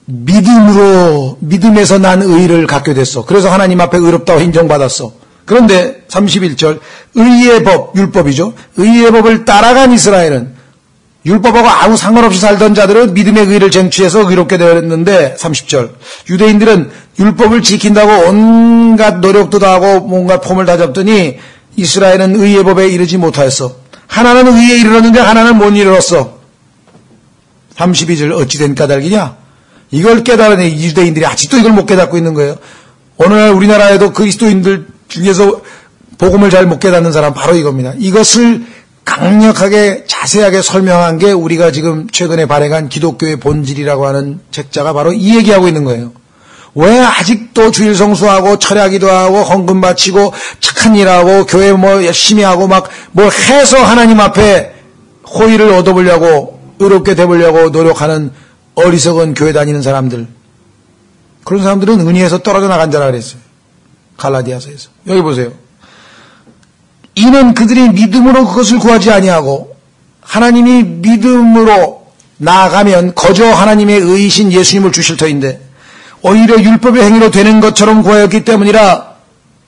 믿음에서 난 의를 갖게 됐어. 그래서 하나님 앞에 의롭다고 인정받았어. 그런데 31절, 의의 법, 율법이죠. 의의 법을 따라간 이스라엘은, 율법하고 아무 상관없이 살던 자들은 믿음의 의를 쟁취해서 의롭게 되었는데, 30절, 유대인들은 율법을 지킨다고 온갖 노력도 다 하고 뭔가 폼을 다 잡더니 이스라엘은 의의 법에 이르지 못하였어. 하나는 의에 이르렀는데 하나는 못 이르렀어. 32절, 어찌 된 까닭이냐? 이걸 깨달은 유대인들이 아직도 이걸 못 깨닫고 있는 거예요. 오늘날 우리나라에도 그리스도인들 중에서 복음을 잘 못 깨닫는 사람 바로 이겁니다. 이것을 강력하게 자세하게 설명한 게 우리가 지금 최근에 발행한 기독교의 본질이라고 하는 책자가 바로 이 얘기하고 있는 거예요. 왜 아직도 주일 성수하고 철야기도 하고 헌금 바치고 착한 일하고 교회 뭐 열심히 하고 막 뭘 해서 하나님 앞에 호의를 얻어보려고 의롭게 되보려고 노력하는 어리석은 교회 다니는 사람들, 그런 사람들은 은혜에서 떨어져 나간 자라 그랬어요. 갈라디아서에서. 여기 보세요. 이는 그들이 믿음으로 그것을 구하지 아니하고 하나님이 믿음으로 나아가면 거저 하나님의 의이신 예수님을 주실 터인데 오히려 율법의 행위로 되는 것처럼 구하였기 때문이라.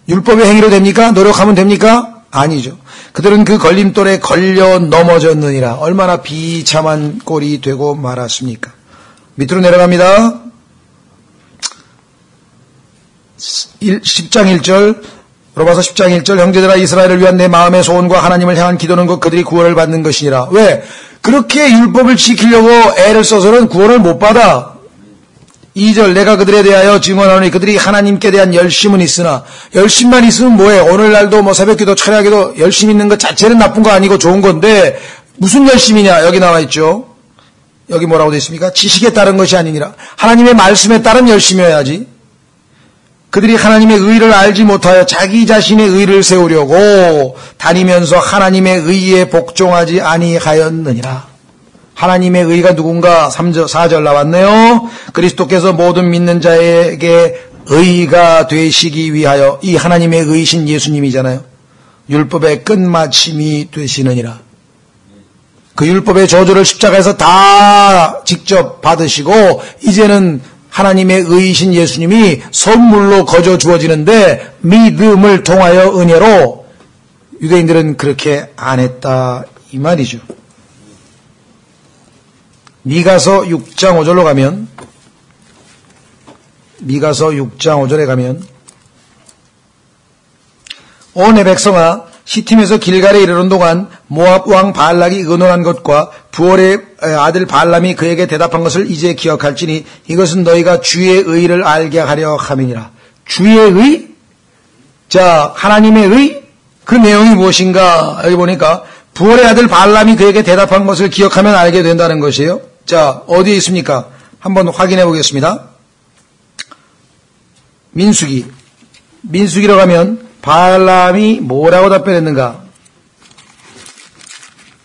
율법의 행위로 됩니까? 노력하면 됩니까? 아니죠. 그들은 그 걸림돌에 걸려 넘어졌느니라. 얼마나 비참한 꼴이 되고 말았습니까? 밑으로 내려갑니다. 10장 1절, 로마서 10장 1절, 형제들아 이스라엘을 위한 내 마음의 소원과 하나님을 향한 기도는 곧 그들이 구원을 받는 것이니라. 왜? 그렇게 율법을 지키려고 애를 써서는 구원을 못 받아. 2절, 내가 그들에 대하여 증언하노니 그들이 하나님께 대한 열심은 있으나, 열심만 있으면 뭐해? 오늘날도 뭐 새벽기도 철야기도 열심 있는 것 자체는 나쁜 거 아니고 좋은 건데 무슨 열심이냐? 여기 나와 있죠. 여기 뭐라고 되어 있습니까? 지식에 따른 것이 아니니라. 하나님의 말씀에 따른 열심이어야지. 그들이 하나님의 의를 알지 못하여 자기 자신의 의를 세우려고 다니면서 하나님의 의에 복종하지 아니하였느니라. 하나님의 의가 누군가? 3절, 4절 나왔네요. 그리스도께서 모든 믿는 자에게 의가 되시기 위하여, 이 하나님의 의이신 예수님이잖아요. 율법의 끝마침이 되시느니라. 그 율법의 저주를 십자가에서 다 직접 받으시고 이제는 하나님의 의이신 예수님이 선물로 거저 주어지는데 믿음을 통하여 은혜로. 유대인들은 그렇게 안 했다 이 말이죠. 미가서 6장 5절로 가면, 미가서 6장 5절에 가면, 오 내 백성아 시팀에서 길갈에 이르는 동안 모압 왕 발락이 의논한 것과 부올의 아들 발람이 그에게 대답한 것을 이제 기억할지니 이것은 너희가 주의 의를 알게 하려 함이니라. 주의 의? 자, 하나님의 의? 그 내용이 무엇인가? 여기 보니까 부올의 아들 발람이 그에게 대답한 것을 기억하면 알게 된다는 것이에요. 자, 어디에 있습니까? 한번 확인해 보겠습니다. 민수기로 가면 발람이 뭐라고 답변했는가?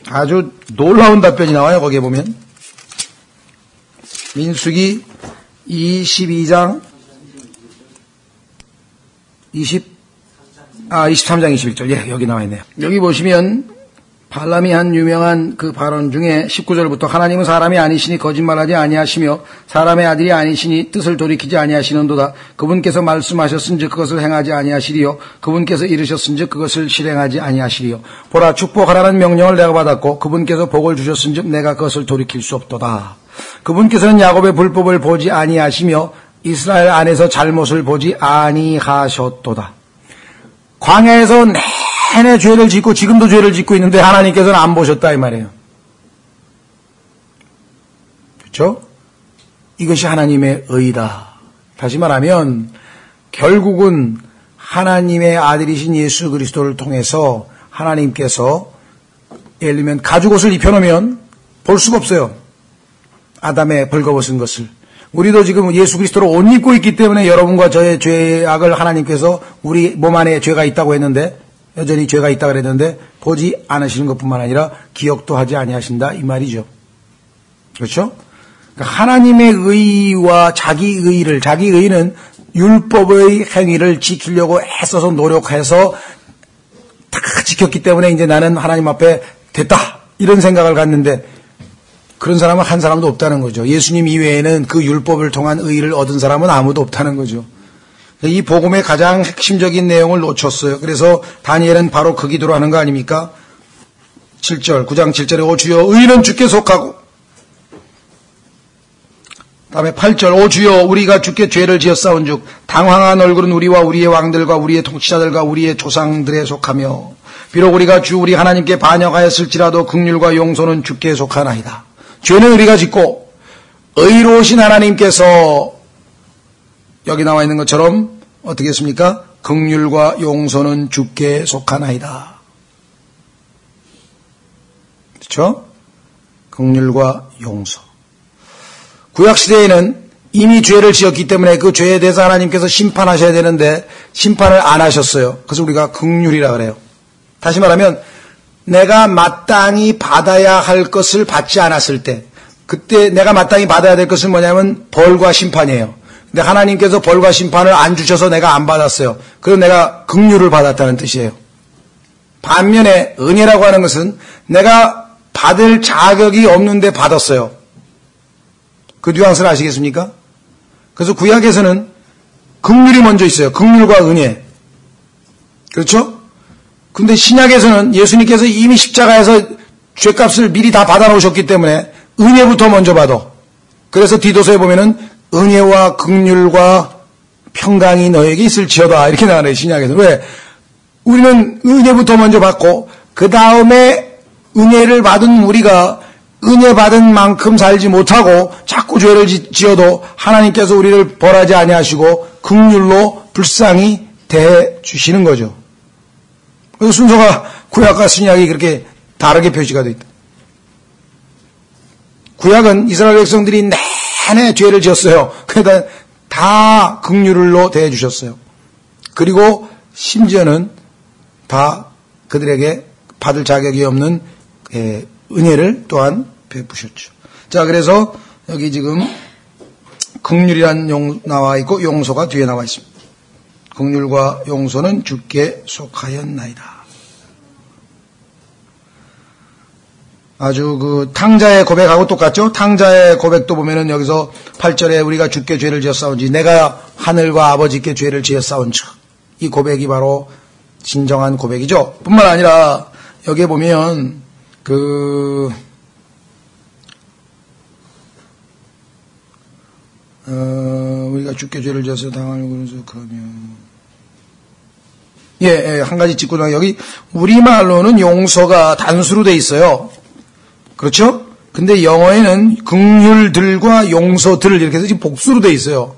아주 놀라운 답변이 나와요. 거기에 보면 민수기 22장 23장 21절. 예, 여기 나와 있네요. 여기 보시면 발람이 한 유명한 그 발언 중에 19절부터 하나님은 사람이 아니시니 거짓말하지 아니하시며 사람의 아들이 아니시니 뜻을 돌이키지 아니하시는도다. 그분께서 말씀하셨은즉 그것을 행하지 아니하시리요 그분께서 이르셨은즉 그것을 실행하지 아니하시리요. 보라, 축복하라는 명령을 내가 받았고 그분께서 복을 주셨은즉 내가 그것을 돌이킬 수 없도다. 그분께서는 야곱의 불법을 보지 아니하시며 이스라엘 안에서 잘못을 보지 아니하셨도다. 광야에서 내내 죄를 짓고 지금도 죄를 짓고 있는데 하나님께서는 안 보셨다 이 말이에요. 그렇죠? 이것이 하나님의 의다. 다시 말하면 결국은 하나님의 아들이신 예수 그리스도를 통해서 하나님께서 예를 들면 가죽옷을 입혀놓으면 볼 수가 없어요. 아담의 벌거벗은 것을. 우리도 지금 예수 그리스도로 옷 입고 있기 때문에 여러분과 저의 죄악을 하나님께서 우리 몸 안에 죄가 있다고 했는데, 여전히 죄가 있다고 그랬는데 보지 않으시는 것뿐만 아니라 기억도 하지 아니하신다 이 말이죠. 그렇죠? 그러니까 하나님의 의와 자기 의는 율법의 행위를 지키려고 애써서 노력해서 다 지켰기 때문에 이제 나는 하나님 앞에 됐다. 이런 생각을 갖는데 그런 사람은 한 사람도 없다는 거죠. 예수님 이외에는 그 율법을 통한 의의를 얻은 사람은 아무도 없다는 거죠. 이 복음의 가장 핵심적인 내용을 놓쳤어요. 그래서 다니엘은 바로 그 기도를 하는 거 아닙니까? 7절, 9장 7절에 오 주여 의는 주께 속하고, 다음에 8절 오 주여 우리가 주께 죄를 지었사온즉 당황한 얼굴은 우리와 우리의 왕들과 우리의 통치자들과 우리의 조상들에 속하며 비록 우리가 주 우리 하나님께 반역하였을지라도 긍휼과 용서는 주께 속하나이다. 죄는 우리가 짓고 의로우신 하나님께서 여기 나와 있는 것처럼 어떻게 했습니까? 긍휼과 용서는 주께 속하나이다. 그렇죠? 긍휼과 용서. 구약시대에는 이미 죄를 지었기 때문에 그 죄에 대해서 하나님께서 심판하셔야 되는데 심판을 안 하셨어요. 그래서 우리가 긍휼이라 그래요. 다시 말하면 내가 마땅히 받아야 할 것을 받지 않았을 때, 그때 내가 마땅히 받아야 될 것은 뭐냐면 벌과 심판이에요. 근데 하나님께서 벌과 심판을 안 주셔서 내가 안 받았어요. 그래서 내가 긍휼을 받았다는 뜻이에요. 반면에 은혜라고 하는 것은 내가 받을 자격이 없는데 받았어요. 그 뉘앙스를 아시겠습니까? 그래서 구약에서는 긍휼이 먼저 있어요. 긍휼과 은혜. 그렇죠? 근데 신약에서는 예수님께서 이미 십자가에서 죄값을 미리 다 받아놓으셨기 때문에 은혜부터 먼저 받아. 그래서 디도서에 보면은 은혜와 긍휼과 평강이 너에게 있을지어다 이렇게 나와요. 신약에서. 왜? 우리는 은혜부터 먼저 받고 그 다음에 은혜를 받은 우리가 은혜 받은 만큼 살지 못하고 자꾸 죄를 지어도 하나님께서 우리를 벌하지 아니하시고 긍휼로 불쌍히 대해 주시는 거죠. 그래서 순서가 구약과 신약이 그렇게 다르게 표시가 되어 있다. 구약은 이스라엘 백성들이 내내 죄를 지었어요. 그러니까 다 긍휼로 대해 주셨어요. 그리고 심지어는 다 그들에게 받을 자격이 없는 은혜를 또한 베푸셨죠. 자, 그래서 여기 지금 긍휼이란 나와 있고 용서가 뒤에 나와 있습니다. 긍휼과 용서는 주께 속하였나이다. 아주 그 탕자의 고백하고 똑같죠? 탕자의 고백도 보면은 여기서 8절에 우리가 주께 죄를 지었사온지 내가 하늘과 아버지께 죄를 지었사온즉 이 고백이 바로 진정한 고백이죠. 뿐만 아니라 여기에 보면 우리가 주께 죄를 지어서 당하려고 그래서 그러면 한 가지 짚고 나 여기 우리말로는 용서가 단수로 돼 있어요. 그렇죠? 근데 영어에는 긍휼들과 용서들 이렇게 해서 지금 복수로 돼 있어요.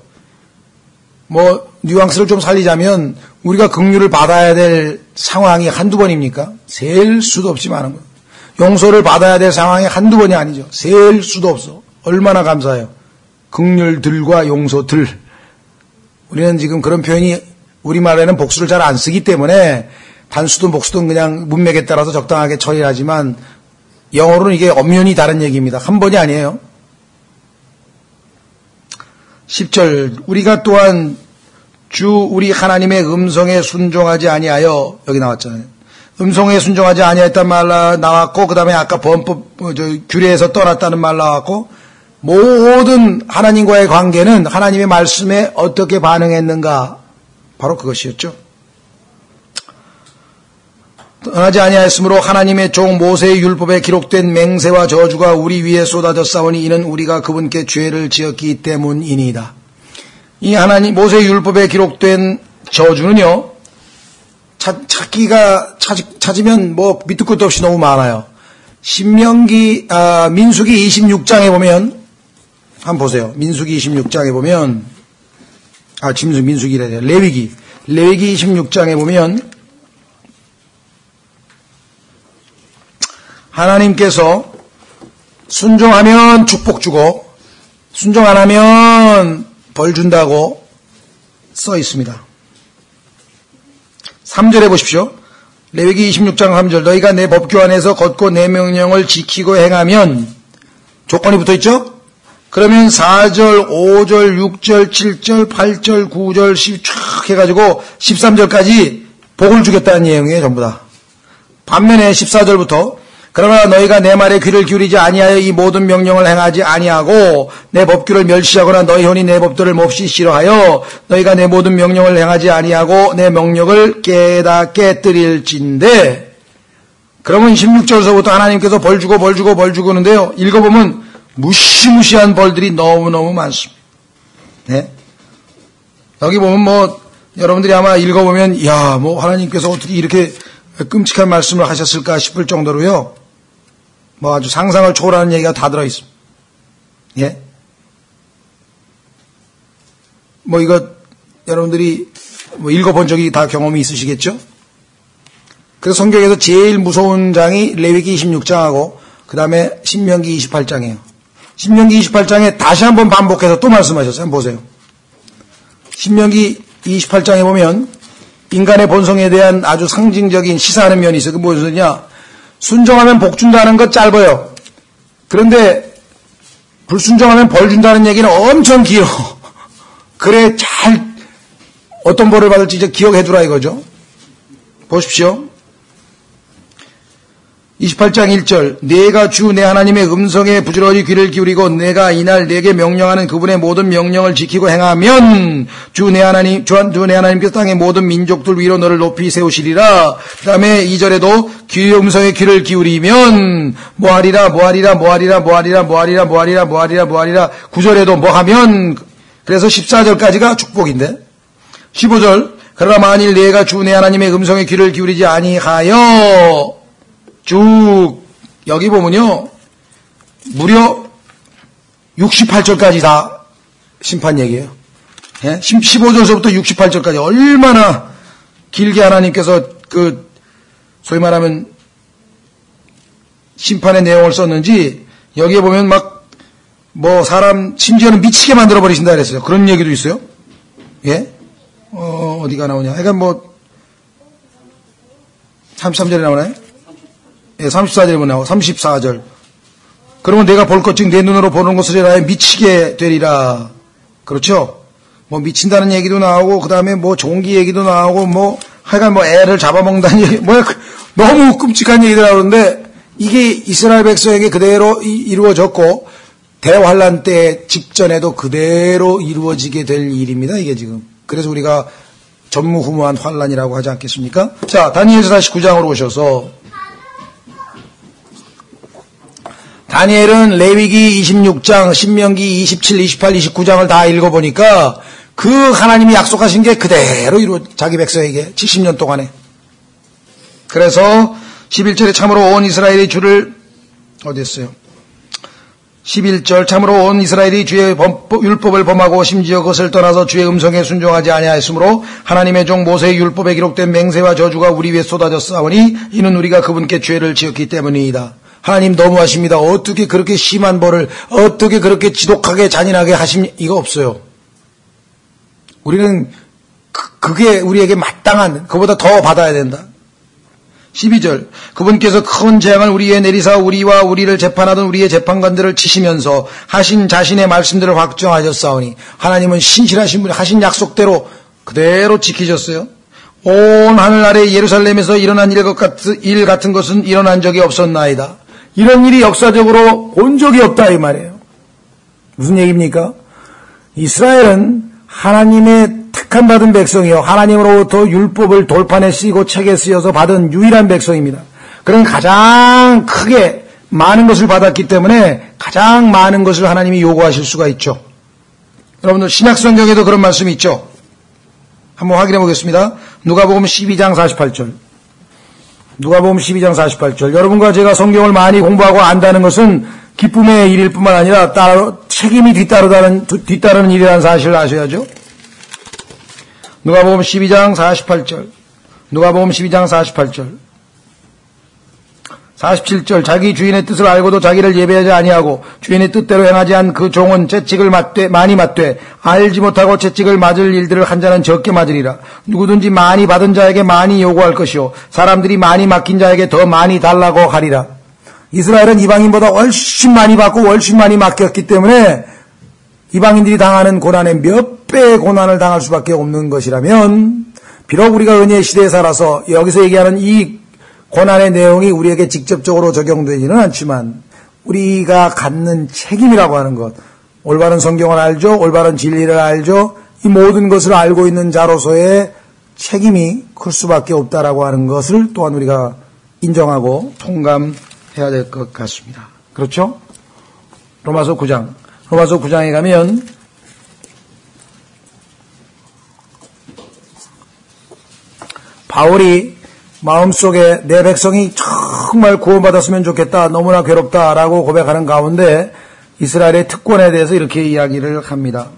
뭐 뉘앙스를 좀 살리자면 우리가 긍휼을 받아야 될 상황이 한두 번입니까? 셀 수도 없이 많은 거예요. 용서를 받아야 될 상황이 한두 번이 아니죠. 셀 수도 없어. 얼마나 감사해요. 긍휼들과 용서들. 우리는 지금 그런 표현이 우리말에는 복수를 잘 안 쓰기 때문에 단수든 복수든 그냥 문맥에 따라서 적당하게 처리하지만 영어로는 이게 엄연히 다른 얘기입니다. 한 번이 아니에요. 10절 우리가 또한 주 우리 하나님의 음성에 순종하지 아니하여 여기 나왔잖아요. 음성에 순종하지 아니하였단 말 나왔고 그 다음에 아까 범법 규례에서 떠났다는 말 나왔고 모든 하나님과의 관계는 하나님의 말씀에 어떻게 반응했는가 바로 그것이었죠. 떠나지 아니하였으므로 하나님의 종 모세의 율법에 기록된 맹세와 저주가 우리 위에 쏟아졌사오니 이는 우리가 그분께 죄를 지었기 때문이니이다. 이 하나님 모세의 율법에 기록된 저주는요 찾으면 뭐 밑도 끝도 없이 너무 많아요. 민수기 26장에 보면 한번 보세요. 민수기 26장에 보면 민수기래 레위기 26장에 보면 하나님께서 순종하면 축복 주고 순종 안 하면 벌 준다고 써 있습니다. 3절에 보십시오. 레위기 26장 3절 너희가 내 법규 안에서 걷고 내 명령을 지키고 행하면 조건이 붙어 있죠? 그러면 4절, 5절, 6절, 7절, 8절, 9절, 10 쫙 해가지고 13절까지 복을 주겠다는 내용이에요, 전부 다. 반면에 14절부터 그러나 너희가 내 말에 귀를 기울이지 아니하여 이 모든 명령을 행하지 아니하고 내 법규를 멸시하거나 너희 혼이 내 법도를 몹시 싫어하여 너희가 내 모든 명령을 행하지 아니하고 내 명령을 깨뜨릴진대. 그러면 16절서부터 하나님께서 벌 주고 하는데요. 읽어보면 무시무시한 벌들이 너무너무 많습니다. 네? 여기 보면 여러분들이 아마 읽어보면 하나님께서 어떻게 이렇게 끔찍한 말씀을 하셨을까 싶을 정도로요. 아주 상상을 초월하는 얘기가 다 들어있습니다. 예? 이거 여러분들이 읽어본 적이 다 경험이 있으시겠죠? 그래서 성경에서 제일 무서운 장이 레위기 26장하고 그 다음에 신명기 28장이에요. 신명기 28장에 다시 한번 반복해서 또 말씀하셨어요. 한번 보세요. 신명기 28장에 보면 인간의 본성에 대한 아주 상징적인 시사하는 면이 있어요. 그게 무엇이냐? 순종하면 복 준다는 것 짧아요. 그런데 불순종하면 벌 준다는 얘기는 엄청 길어. 그래 어떤 벌을 받을지 이제 기억해 두라 이거죠. 보십시오. 28장 1절 내가 주 내 하나님의 음성에 부지런히 귀를 기울이고 내가 이날 내게 명령하는 그분의 모든 명령을 지키고 행하면 주 내 하나님께서 땅의 모든 민족들 위로 너를 높이 세우시리라. 그 다음에 2절에도 음성에 귀를 기울이면 뭐하리라 9절에도 뭐하면 그래서 14절까지가 축복인데 15절 그러나 만일 내가 주 내 하나님의 음성에 귀를 기울이지 아니하여 쭉 여기 보면요 무려 68절까지 다 심판 얘기예요. 예? 15절서부터 68절까지 얼마나 길게 하나님께서 소위 말하면 심판의 내용을 썼는지 여기에 보면 사람 심지어는 미치게 만들어 버리신다 그랬어요. 그런 얘기도 있어요. 예? 어디가 나오냐? 그러니까 33절에 나오나요? 예, 34절에 나오고 34절. 그러면 내가 볼 것 즉 내 눈으로 보는 것을 인하여 미치게 되리라. 그렇죠? 미친다는 얘기도 나오고 그다음에 종기 얘기도 나오고 하여간 애를 잡아먹는다는 얘기 너무 끔찍한 얘기들 나오는데 이게 이스라엘 백성에게 그대로 이루어졌고 대환란 때 직전에도 그대로 이루어지게 될 일입니다. 이게 지금. 그래서 우리가 전무후무한 환란이라고 하지 않겠습니까? 자, 다니엘서 다시 9장으로 오셔서 다니엘은 레위기 26장, 신명기 27, 28, 29장을 다 읽어보니까 그 하나님이 약속하신 게 그대로 자기 백성에게 70년 동안에. 그래서 11절에 참으로 온 이스라엘이 주를 어디였어요? 11절 참으로 온 이스라엘이 주의 율법을 범하고 심지어 그것을 떠나서 주의 음성에 순종하지 아니하였으므로 하나님의 종 모세의 율법에 기록된 맹세와 저주가 우리 위에 쏟아졌사오니 이는 우리가 그분께 죄를 지었기 때문이다. 하나님 너무하십니다. 어떻게 그렇게 심한 벌을 어떻게 그렇게 지독하게 잔인하게 이거 없어요. 우리는 그게 우리에게 마땅한 그보다 더 받아야 된다. 12절 그분께서 큰 재앙을 우리에 내리사 우리와 우리를 재판하던 우리의 재판관들을 치시면서 하신 자신의 말씀들을 확정하셨사오니 하나님은 신실하신 분이 하신 약속대로 그대로 지키셨어요. 온 하늘 아래 예루살렘에서 일어난 일 같은 것은 일어난 적이 없었나이다. 이런 일이 역사적으로 본 적이 없다 이 말이에요. 무슨 얘기입니까? 이스라엘은 하나님의 택함받은 백성이요 하나님으로부터 율법을 돌판에 쓰이고 책에 쓰여서 받은 유일한 백성입니다. 그런 가장 크게 많은 것을 받았기 때문에 가장 많은 것을 하나님이 요구하실 수가 있죠. 여러분들 신약성경에도 그런 말씀이 있죠. 한번 확인해 보겠습니다. 누가복음 12장 48절. 누가복음 12장 48절. 여러분과 제가 성경을 많이 공부하고 안다는 것은 기쁨의 일일 뿐만 아니라 책임이 뒤따르는 일이라는 사실을 아셔야죠. 누가복음 12장 48절. 누가복음 12장 48절. 47절. 자기 주인의 뜻을 알고도 자기를 예배하지 아니하고 주인의 뜻대로 행하지 않은 그 종은 채찍을 많이 맞되 알지 못하고 채찍을 맞을 일들을 한 자는 적게 맞으리라. 누구든지 많이 받은 자에게 많이 요구할 것이요 사람들이 많이 맡긴 자에게 더 많이 달라고 하리라. 이스라엘은 이방인보다 훨씬 많이 받고 훨씬 많이 맡겼기 때문에 이방인들이 당하는 고난의 몇 배의 고난을 당할 수밖에 없는 것이라면 비록 우리가 은혜의 시대에 살아서 여기서 얘기하는 이 고난의 내용이 우리에게 직접적으로 적용되지는 않지만 우리가 갖는 책임이라고 하는 것, 올바른 성경을 알죠, 올바른 진리를 알죠, 이 모든 것을 알고 있는 자로서의 책임이 클 수밖에 없다라고 하는 것을 또한 우리가 인정하고 통감해야 될 것 같습니다. 그렇죠? 로마서 9장에 가면 바울이 마음속에 내 백성이 정말 구원받았으면 좋겠다, 너무나 괴롭다라고 고백하는 가운데 이스라엘의 특권에 대해서 이렇게 이야기를 합니다.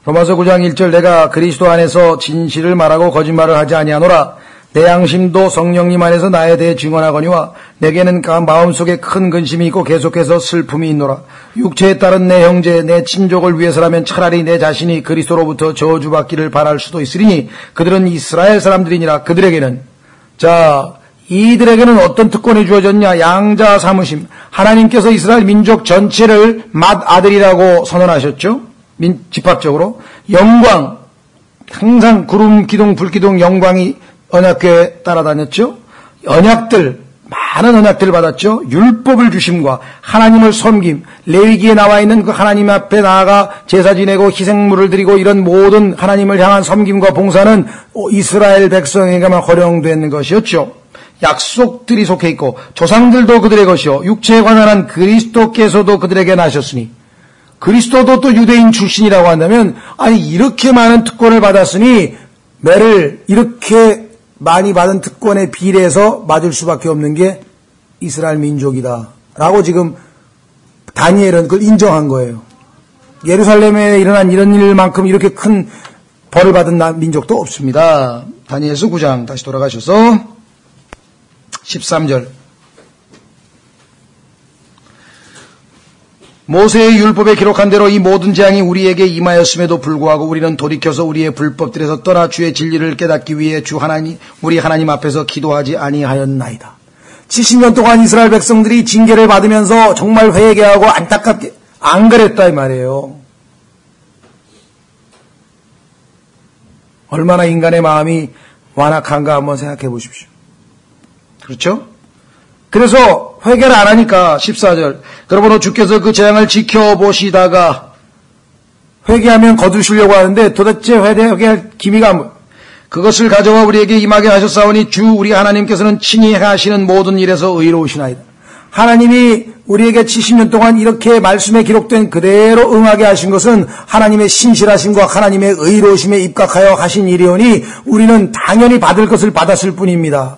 로마서 9장 1절 내가 그리스도 안에서 진실을 말하고 거짓말을 하지 아니하노라. 내 양심도 성령님 안에서 나에 대해 증언하거니와 내게는 마음속에 큰 근심이 있고 계속해서 슬픔이 있노라. 육체에 따른 내 형제 내 친족을 위해서라면 차라리 내 자신이 그리스도로부터 저주받기를 바랄 수도 있으리니 그들은 이스라엘 사람들이니라. 그들에게는 이들에게는 어떤 특권이 주어졌냐? 양자 삼으심. 하나님께서 이스라엘 민족 전체를 맏아들이라고 선언하셨죠. 집합적으로. 영광, 항상 구름 기둥 불기둥 영광이 언약궤에 따라다녔죠. 언약들, 많은 언약들을 받았죠. 율법을 주심과 하나님을 섬김, 레위기에 나와 있는 그 하나님 앞에 나아가 제사 지내고 희생물을 드리고 이런 모든 하나님을 향한 섬김과 봉사는 이스라엘 백성에게만 허용된 것이었죠. 약속들이 속해 있고 조상들도 그들의 것이요 육체에 관한 그리스도께서도 그들에게 나셨으니 그리스도도 또 유대인 출신이라고 한다면 아니 이렇게 많은 특권을 받았으니 매를 이렇게 많이 받은 특권에 비례해서 맞을 수밖에 없는 게 이스라엘 민족이다 라고 지금 다니엘은 그걸 인정한 거예요. 예루살렘에 일어난 이런 일만큼 이렇게 큰 벌을 받은 민족도 없습니다. 다니엘서 9장 다시 돌아가셔서 13절 모세의 율법에 기록한 대로 이 모든 재앙이 우리에게 임하였음에도 불구하고 우리는 돌이켜서 우리의 불법들에서 떠나 주의 진리를 깨닫기 위해 우리 하나님 앞에서 기도하지 아니하였나이다. 70년 동안 이스라엘 백성들이 징계를 받으면서 정말 회개하고 안타깝게 안 그랬다 이 말이에요. 얼마나 인간의 마음이 완악한가 한번 생각해 보십시오. 그렇죠? 그래서 회개를 안 하니까 14절 그러므로 주께서 그 재앙을 지켜보시다가 회개하면 거두시려고 하는데 도대체 회개할 기미가 그것을 가져와 우리에게 임하게 하셨사오니 주 우리 하나님께서는 친히 하시는 모든 일에서 의로우시나이다. 하나님이 우리에게 70년 동안 이렇게 말씀에 기록된 그대로 응하게 하신 것은 하나님의 신실하심과 하나님의 의로우심에 입각하여 하신 일이오니 우리는 당연히 받을 것을 받았을 뿐입니다.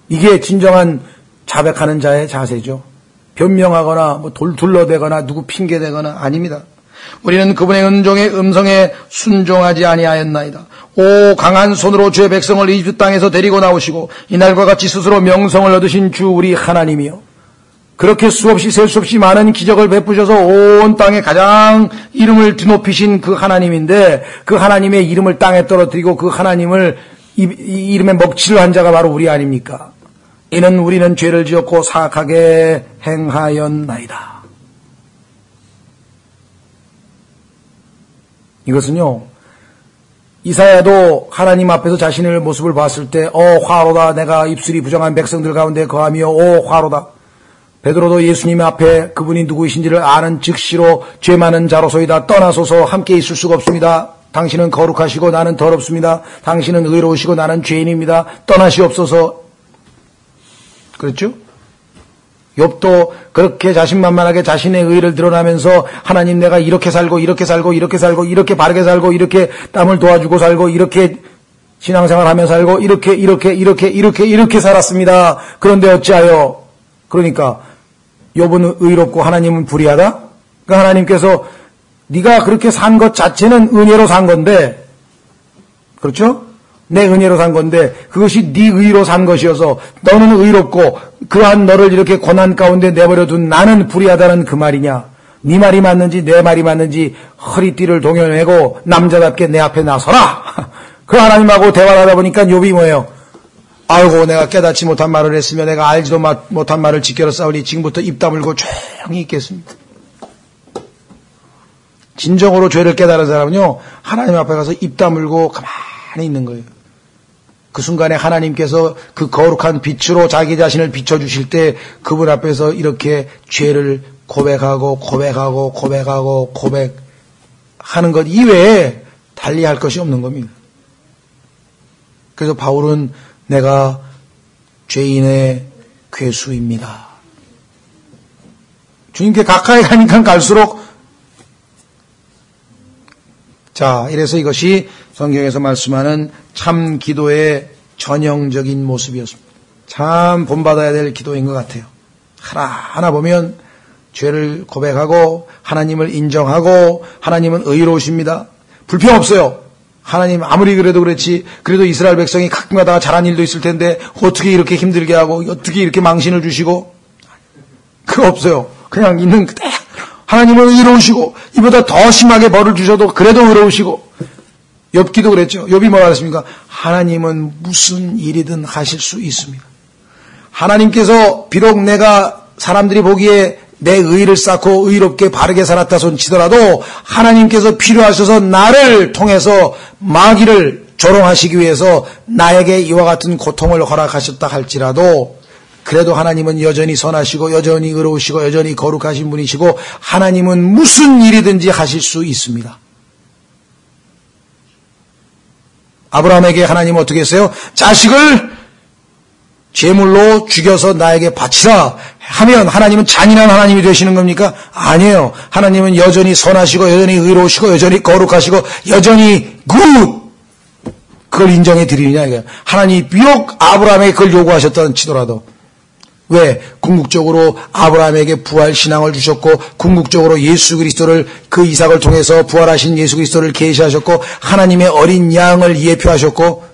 이게 진정한 자백하는 자의 자세죠. 변명하거나 둘러대거나 누구 핑계대거나 아닙니다. 우리는 그분의 은종의 음성에 순종하지 아니하였나이다. 오 강한 손으로 주의 백성을 이집트 땅에서 데리고 나오시고 이날과 같이 스스로 명성을 얻으신 주 우리 하나님이요. 그렇게 수없이 셀 수 없이 많은 기적을 베푸셔서 온 땅에 가장 이름을 드높이신 그 하나님인데 그 하나님의 이름을 땅에 떨어뜨리고 그 하나님을 이름에 먹칠을 한 자가 바로 우리 아닙니까? 이는 우리는 죄를 지었고 사악하게 행하였나이다. 이것은요, 이사야도 하나님 앞에서 자신의 모습을 봤을 때 화로다 내가 입술이 부정한 백성들 가운데 거하며 화로다. 베드로도 예수님 앞에 그분이 누구이신지를 아는 즉시로 죄 많은 자로소이다. 떠나소서 함께 있을 수가 없습니다. 당신은 거룩하시고 나는 더럽습니다. 당신은 의로우시고 나는 죄인입니다. 떠나시옵소서. 그렇죠? 욥도 그렇게 자신만만하게 자신의 의를 드러나면서 하나님 내가 이렇게 살고 이렇게 살고 이렇게 살고 이렇게 바르게 살고 이렇게 남을 도와주고 살고 이렇게 신앙생활하며 살고 이렇게 살았습니다. 그런데 어찌하여 그러니까 욥은 의롭고 하나님은 불의하다? 그러니까 하나님께서 네가 그렇게 산 것 자체는 은혜로 산 건데 그렇죠? 내 은혜로 산 건데 그것이 네 의로 산 것이어서 너는 의롭고 그러한 너를 이렇게 고난 가운데 내버려둔 나는 불의하다는 그 말이냐? 네 말이 맞는지 내 말이 맞는지 허리띠를 동여매고 남자답게 내 앞에 나서라. 그 하나님하고 대화를 하다 보니까 욥이 뭐예요? 아이고 내가 깨닫지 못한 말을 했으며 내가 알지도 못한 말을 지켜라 싸우니 지금부터 입 다물고 조용히 있겠습니다. 진정으로 죄를 깨달은 사람은요, 하나님 앞에 가서 입 다물고 가만히 있는 거예요. 그 순간에 하나님께서 그 거룩한 빛으로 자기 자신을 비춰주실 때 그분 앞에서 이렇게 죄를 고백하는 것 이외에 달리 할 것이 없는 겁니다. 그래서 바울은 내가 죄인의 괴수입니다. 주님께 가까이 가니까 갈수록 자, 이래서 이것이 성경에서 말씀하는 참 기도의 전형적인 모습이었습니다. 참 본받아야 될 기도인 것 같아요. 하나하나 보면 죄를 고백하고 하나님을 인정하고 하나님은 의로우십니다. 불평 없어요. 하나님 아무리 그래도 그렇지 그래도 이스라엘 백성이 가끔 가다가 잘한 일도 있을 텐데 어떻게 이렇게 힘들게 하고 어떻게 이렇게 망신을 주시고 그거 없어요. 그냥 있는 그대로 하나님은 의로우시고 이보다 더 심하게 벌을 주셔도 그래도 의로우시고 욥기도 그랬죠. 욥이 뭐라 했습니까? 하나님은 무슨 일이든 하실 수 있습니다. 하나님께서 비록 내가 사람들이 보기에 내 의를 쌓고 의롭게 바르게 살았다 손치더라도 하나님께서 필요하셔서 나를 통해서 마귀를 조롱하시기 위해서 나에게 이와 같은 고통을 허락하셨다 할지라도 그래도 하나님은 여전히 선하시고 여전히 의로우시고 여전히 거룩하신 분이시고 하나님은 무슨 일이든지 하실 수 있습니다. 아브라함에게 하나님은 어떻게 했어요? 자식을 제물로 죽여서 나에게 바치라 하면 하나님은 잔인한 하나님이 되시는 겁니까? 아니에요. 하나님은 여전히 선하시고 여전히 의로우시고 여전히 거룩하시고 여전히 굿 그걸 인정해 드리느냐 이거예요. 하나님이 비록 아브라함에게 그걸 요구하셨다는 치더라도 왜? 궁극적으로 아브라함에게 부활 신앙을 주셨고 궁극적으로 예수 그리스도를 그 이삭을 통해서 부활하신 예수 그리스도를 계시하셨고 하나님의 어린 양을 예표하셨고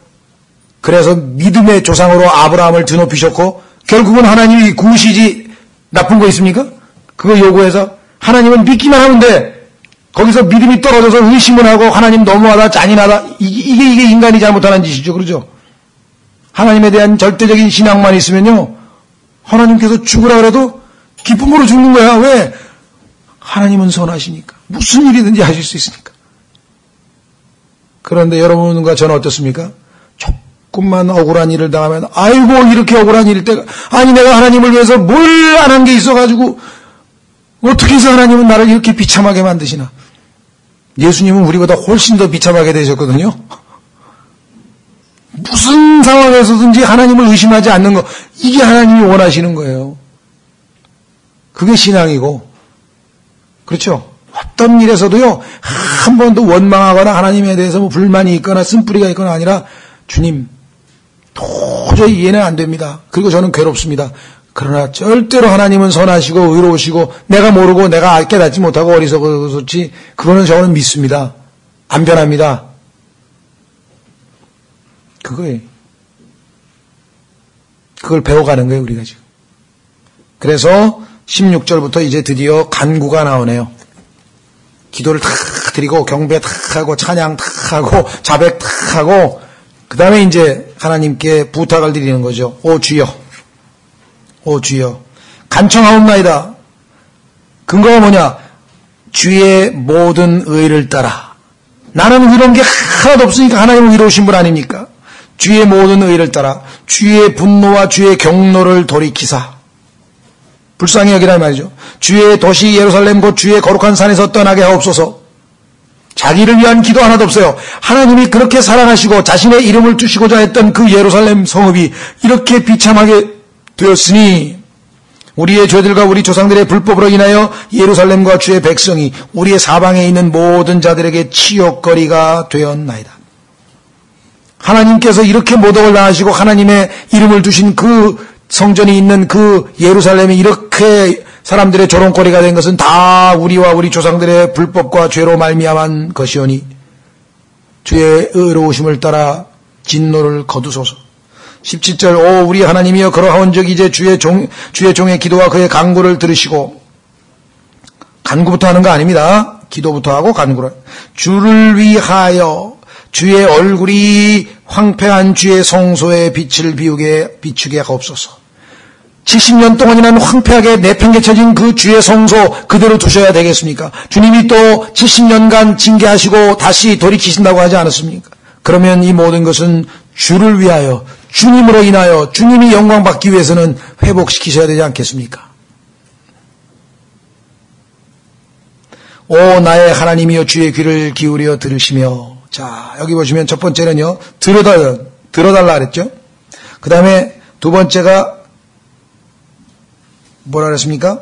그래서 믿음의 조상으로 아브라함을 드높이셨고 결국은 하나님이 구우시지 나쁜 거 있습니까? 그거 요구해서 하나님은 믿기만 하면 돼. 거기서 믿음이 떨어져서 의심을 하고 하나님 너무하다 잔인하다 이게 인간이 잘못하는 짓이죠. 그러죠? 하나님에 대한 절대적인 신앙만 있으면요 하나님께서 죽으라 그래도 기쁨으로 죽는 거야. 왜? 하나님은 선하시니까. 무슨 일이든지 하실 수 있으니까. 그런데 여러분과 저는 어떻습니까? 조금만 억울한 일을 당하면 아이고 이렇게 억울한 일일 때가 아니 내가 하나님을 위해서 뭘 안 한 게 있어가지고 어떻게 해서 하나님은 나를 이렇게 비참하게 만드시나. 예수님은 우리보다 훨씬 더 비참하게 되셨거든요. 무슨 상황에서든지 하나님을 의심하지 않는 거 이게 하나님이 원하시는 거예요. 그게 신앙이고 그렇죠? 어떤 일에서도요 한 번도 원망하거나 하나님에 대해서 뭐 불만이 있거나 쓴뿌리가 있거나 아니라 주님 도저히 이해는 안 됩니다. 그리고 저는 괴롭습니다. 그러나 절대로 하나님은 선하시고 의로우시고 내가 모르고 내가 깨닫지 못하고 어리석었지 그거는 저는 믿습니다. 안 변합니다. 그거예요. 그걸 배워가는 거예요, 우리가 지금. 그래서 16절부터 이제 드디어 간구가 나오네요. 기도를 탁 드리고 경배 탁 하고 찬양 탁 하고 자백 탁 하고 그 다음에 이제 하나님께 부탁을 드리는 거죠. 오 주여, 오 주여, 간청하옵나이다. 근거가 뭐냐? 주의 모든 의를 따라. 나는 이런 게 하나도 없으니까 하나님은 의로우신 분 아닙니까? 주의 모든 의를 따라 주의 분노와 주의 경노를 돌이키사 불쌍히 여기란 말이죠. 주의 도시 예루살렘 곧 주의 거룩한 산에서 떠나게 하옵소서. 자기를 위한 기도 하나도 없어요. 하나님이 그렇게 사랑하시고 자신의 이름을 두시고자 했던 그 예루살렘 성읍이 이렇게 비참하게 되었으니 우리의 죄들과 우리 조상들의 불법으로 인하여 예루살렘과 주의 백성이 우리의 사방에 있는 모든 자들에게 치욕거리가 되었나이다. 하나님께서 이렇게 모독을 당하시고 하나님의 이름을 두신 그 성전이 있는 그 예루살렘이 이렇게 사람들의 조롱거리가 된 것은 다 우리와 우리 조상들의 불법과 죄로 말미암은 것이오니 주의 의로우심을 따라 진노를 거두소서. 17절 오 우리 하나님이여 그러하온즉 이제 주의 종의 기도와 그의 간구를 들으시고 간구부터 하는 거 아닙니다. 기도부터 하고 간구를 주를 위하여 주의 얼굴이 황폐한 주의 성소의 빛을 비추게 하옵소서. 70년 동안이나 황폐하게 내팽개쳐진 그 주의 성소 그대로 두셔야 되겠습니까? 주님이 또 70년간 징계하시고 다시 돌이키신다고 하지 않았습니까? 그러면 이 모든 것은 주를 위하여, 주님으로 인하여, 주님이 영광 받기 위해서는 회복시키셔야 되지 않겠습니까? 오 나의 하나님이여 주의 귀를 기울여 들으시며. 자, 여기 보시면 첫 번째는요, 들어달라 그랬죠? 그 다음에 두 번째가 뭐라 그랬습니까?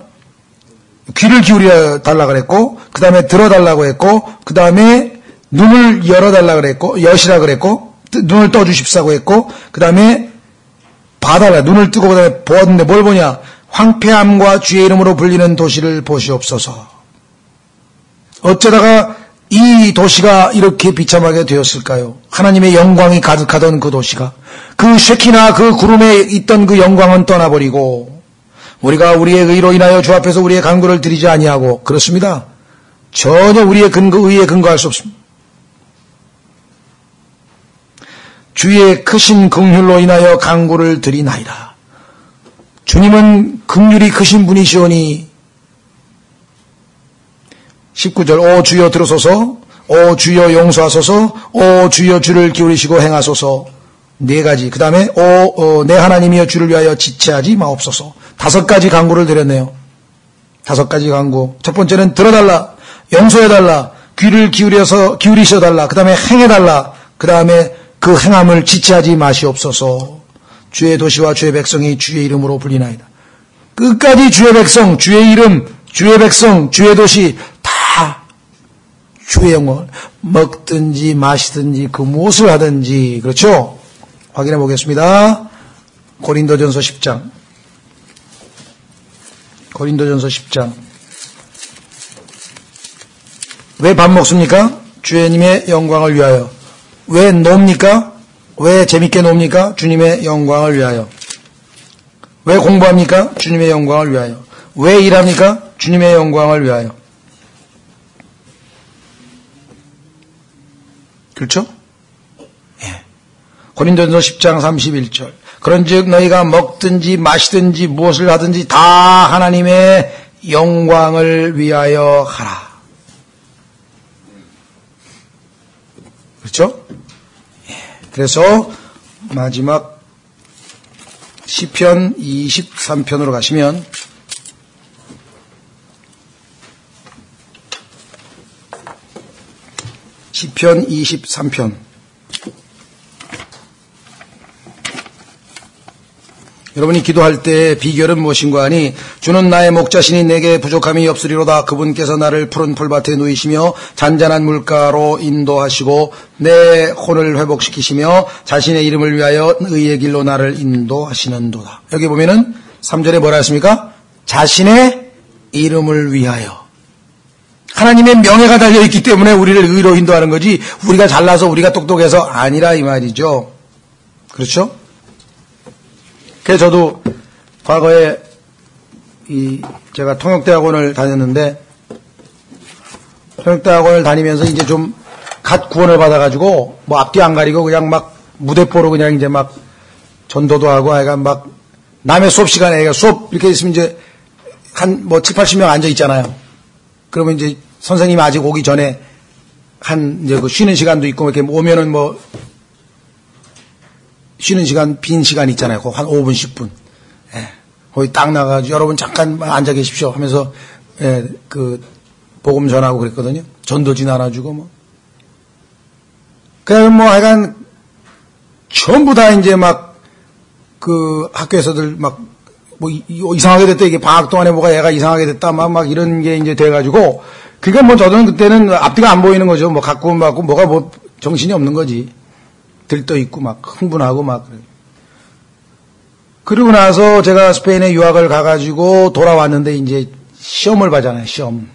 귀를 기울여 달라 그랬고, 그 다음에 들어달라고 했고, 그 다음에 눈을 열어달라 그랬고, 여시라 그랬고, 눈을 떠주십사고 했고, 그 다음에 봐달라, 눈을 뜨고 그 다음에 보았는데 뭘 보냐? 황폐함과 주의 이름으로 불리는 도시를 보시옵소서. 어쩌다가 이 도시가 이렇게 비참하게 되었을까요? 하나님의 영광이 가득하던 그 도시가, 그 쉐키나 그 구름에 있던 그 영광은 떠나버리고, 우리가 우리의 의로 인하여 주 앞에서 우리의 간구를 드리지 아니하고, 그렇습니다. 전혀 우리의 의에 근거할 수 없습니다. 주의 크신 긍휼로 인하여 간구를 드리나이다. 주님은 긍휼이 크신 분이시오니 19절 오 주여 들으소서, 오 주여 용서하소서, 오 주여 주를 기울이시고 행하소서. 네 가지. 그 다음에 내 하나님이여 주를 위하여 지체하지 마옵소서. 5가지 간구를 드렸네요. 5가지 간구. 첫 번째는 들어달라, 용서해달라, 귀를 기울이셔달라, 그 다음에 행해달라, 그 다음에 그 행함을 지체하지 마시옵소서. 주의 도시와 주의 백성이 주의 이름으로 불리나이다. 끝까지 주의 백성, 주의 이름, 주의 백성, 주의 도시 다 주의 영광을 먹든지 마시든지 그 무엇을 하든지. 그렇죠? 확인해 보겠습니다. 고린도전서 10장. 고린도전서 10장. 왜 밥 먹습니까? 주님의 영광을 위하여. 왜 놉니까? 왜 재밌게 놉니까? 주님의 영광을 위하여. 왜 공부합니까? 주님의 영광을 위하여. 왜 일합니까? 주님의 영광을 위하여. 그렇죠? 예. 고린도전서 10장 31절. 그런즉 너희가 먹든지 마시든지 무엇을 하든지 다 하나님의 영광을 위하여 하라. 그렇죠? 예. 그래서 마지막 시편 23편으로 가시면 시편 23편. 여러분이 기도할 때 비결은 무엇인가 하니 주는 나의 목자시니 내게 부족함이 없으리로다. 그분께서 나를 푸른 풀밭에 누이시며 잔잔한 물가로 인도하시고 내 혼을 회복시키시며 자신의 이름을 위하여 의의 길로 나를 인도하시는도다. 여기 보면은 3절에 뭐라 했습니까? 자신의 이름을 위하여. 하나님의 명예가 달려있기 때문에 우리를 의로 인도하는 거지 우리가 잘나서 우리가 똑똑해서 아니라 이 말이죠. 그렇죠? 그래서 저도 과거에 제가 통역대학원을 다녔는데 통역대학원을 다니면서 이제 좀 갓 구원을 받아가지고 뭐 앞뒤 안 가리고 그냥 막 무대포로 그냥 이제 막 전도도 하고 하여간 막 남의 수업 시간에 애가 수업 이렇게 있으면 이제 한 뭐 7, 80명 앉아 있잖아요. 그러면 이제 선생님이 아직 오기 전에 한 이제 그 쉬는 시간도 있고 이렇게 오면은 뭐 쉬는 시간 빈 시간 있잖아요. 한 5분 10분. 예. 거기 딱 나가가지고 여러분 잠깐 앉아 계십시오 하면서 예, 그 복음 전하고 그랬거든요. 전도지 나눠주고 뭐. 그냥 뭐 하여간 전부 다 이제 막 그 학교에서들 막 뭐 이상하게 됐다, 이게 방학 동안에 뭐가 얘가 이상하게 됐다 막 이런 게 이제 돼가지고 그게 뭐 저는 그때는 앞뒤가 안 보이는 거죠. 뭐 가꾸면 받고 뭐가 뭐 정신이 없는 거지. 들떠 있고 막 흥분하고 막 그래. 그러고 나서 제가 스페인에 유학을 가가지고 돌아왔는데 이제 시험을 봐잖아요. 시험.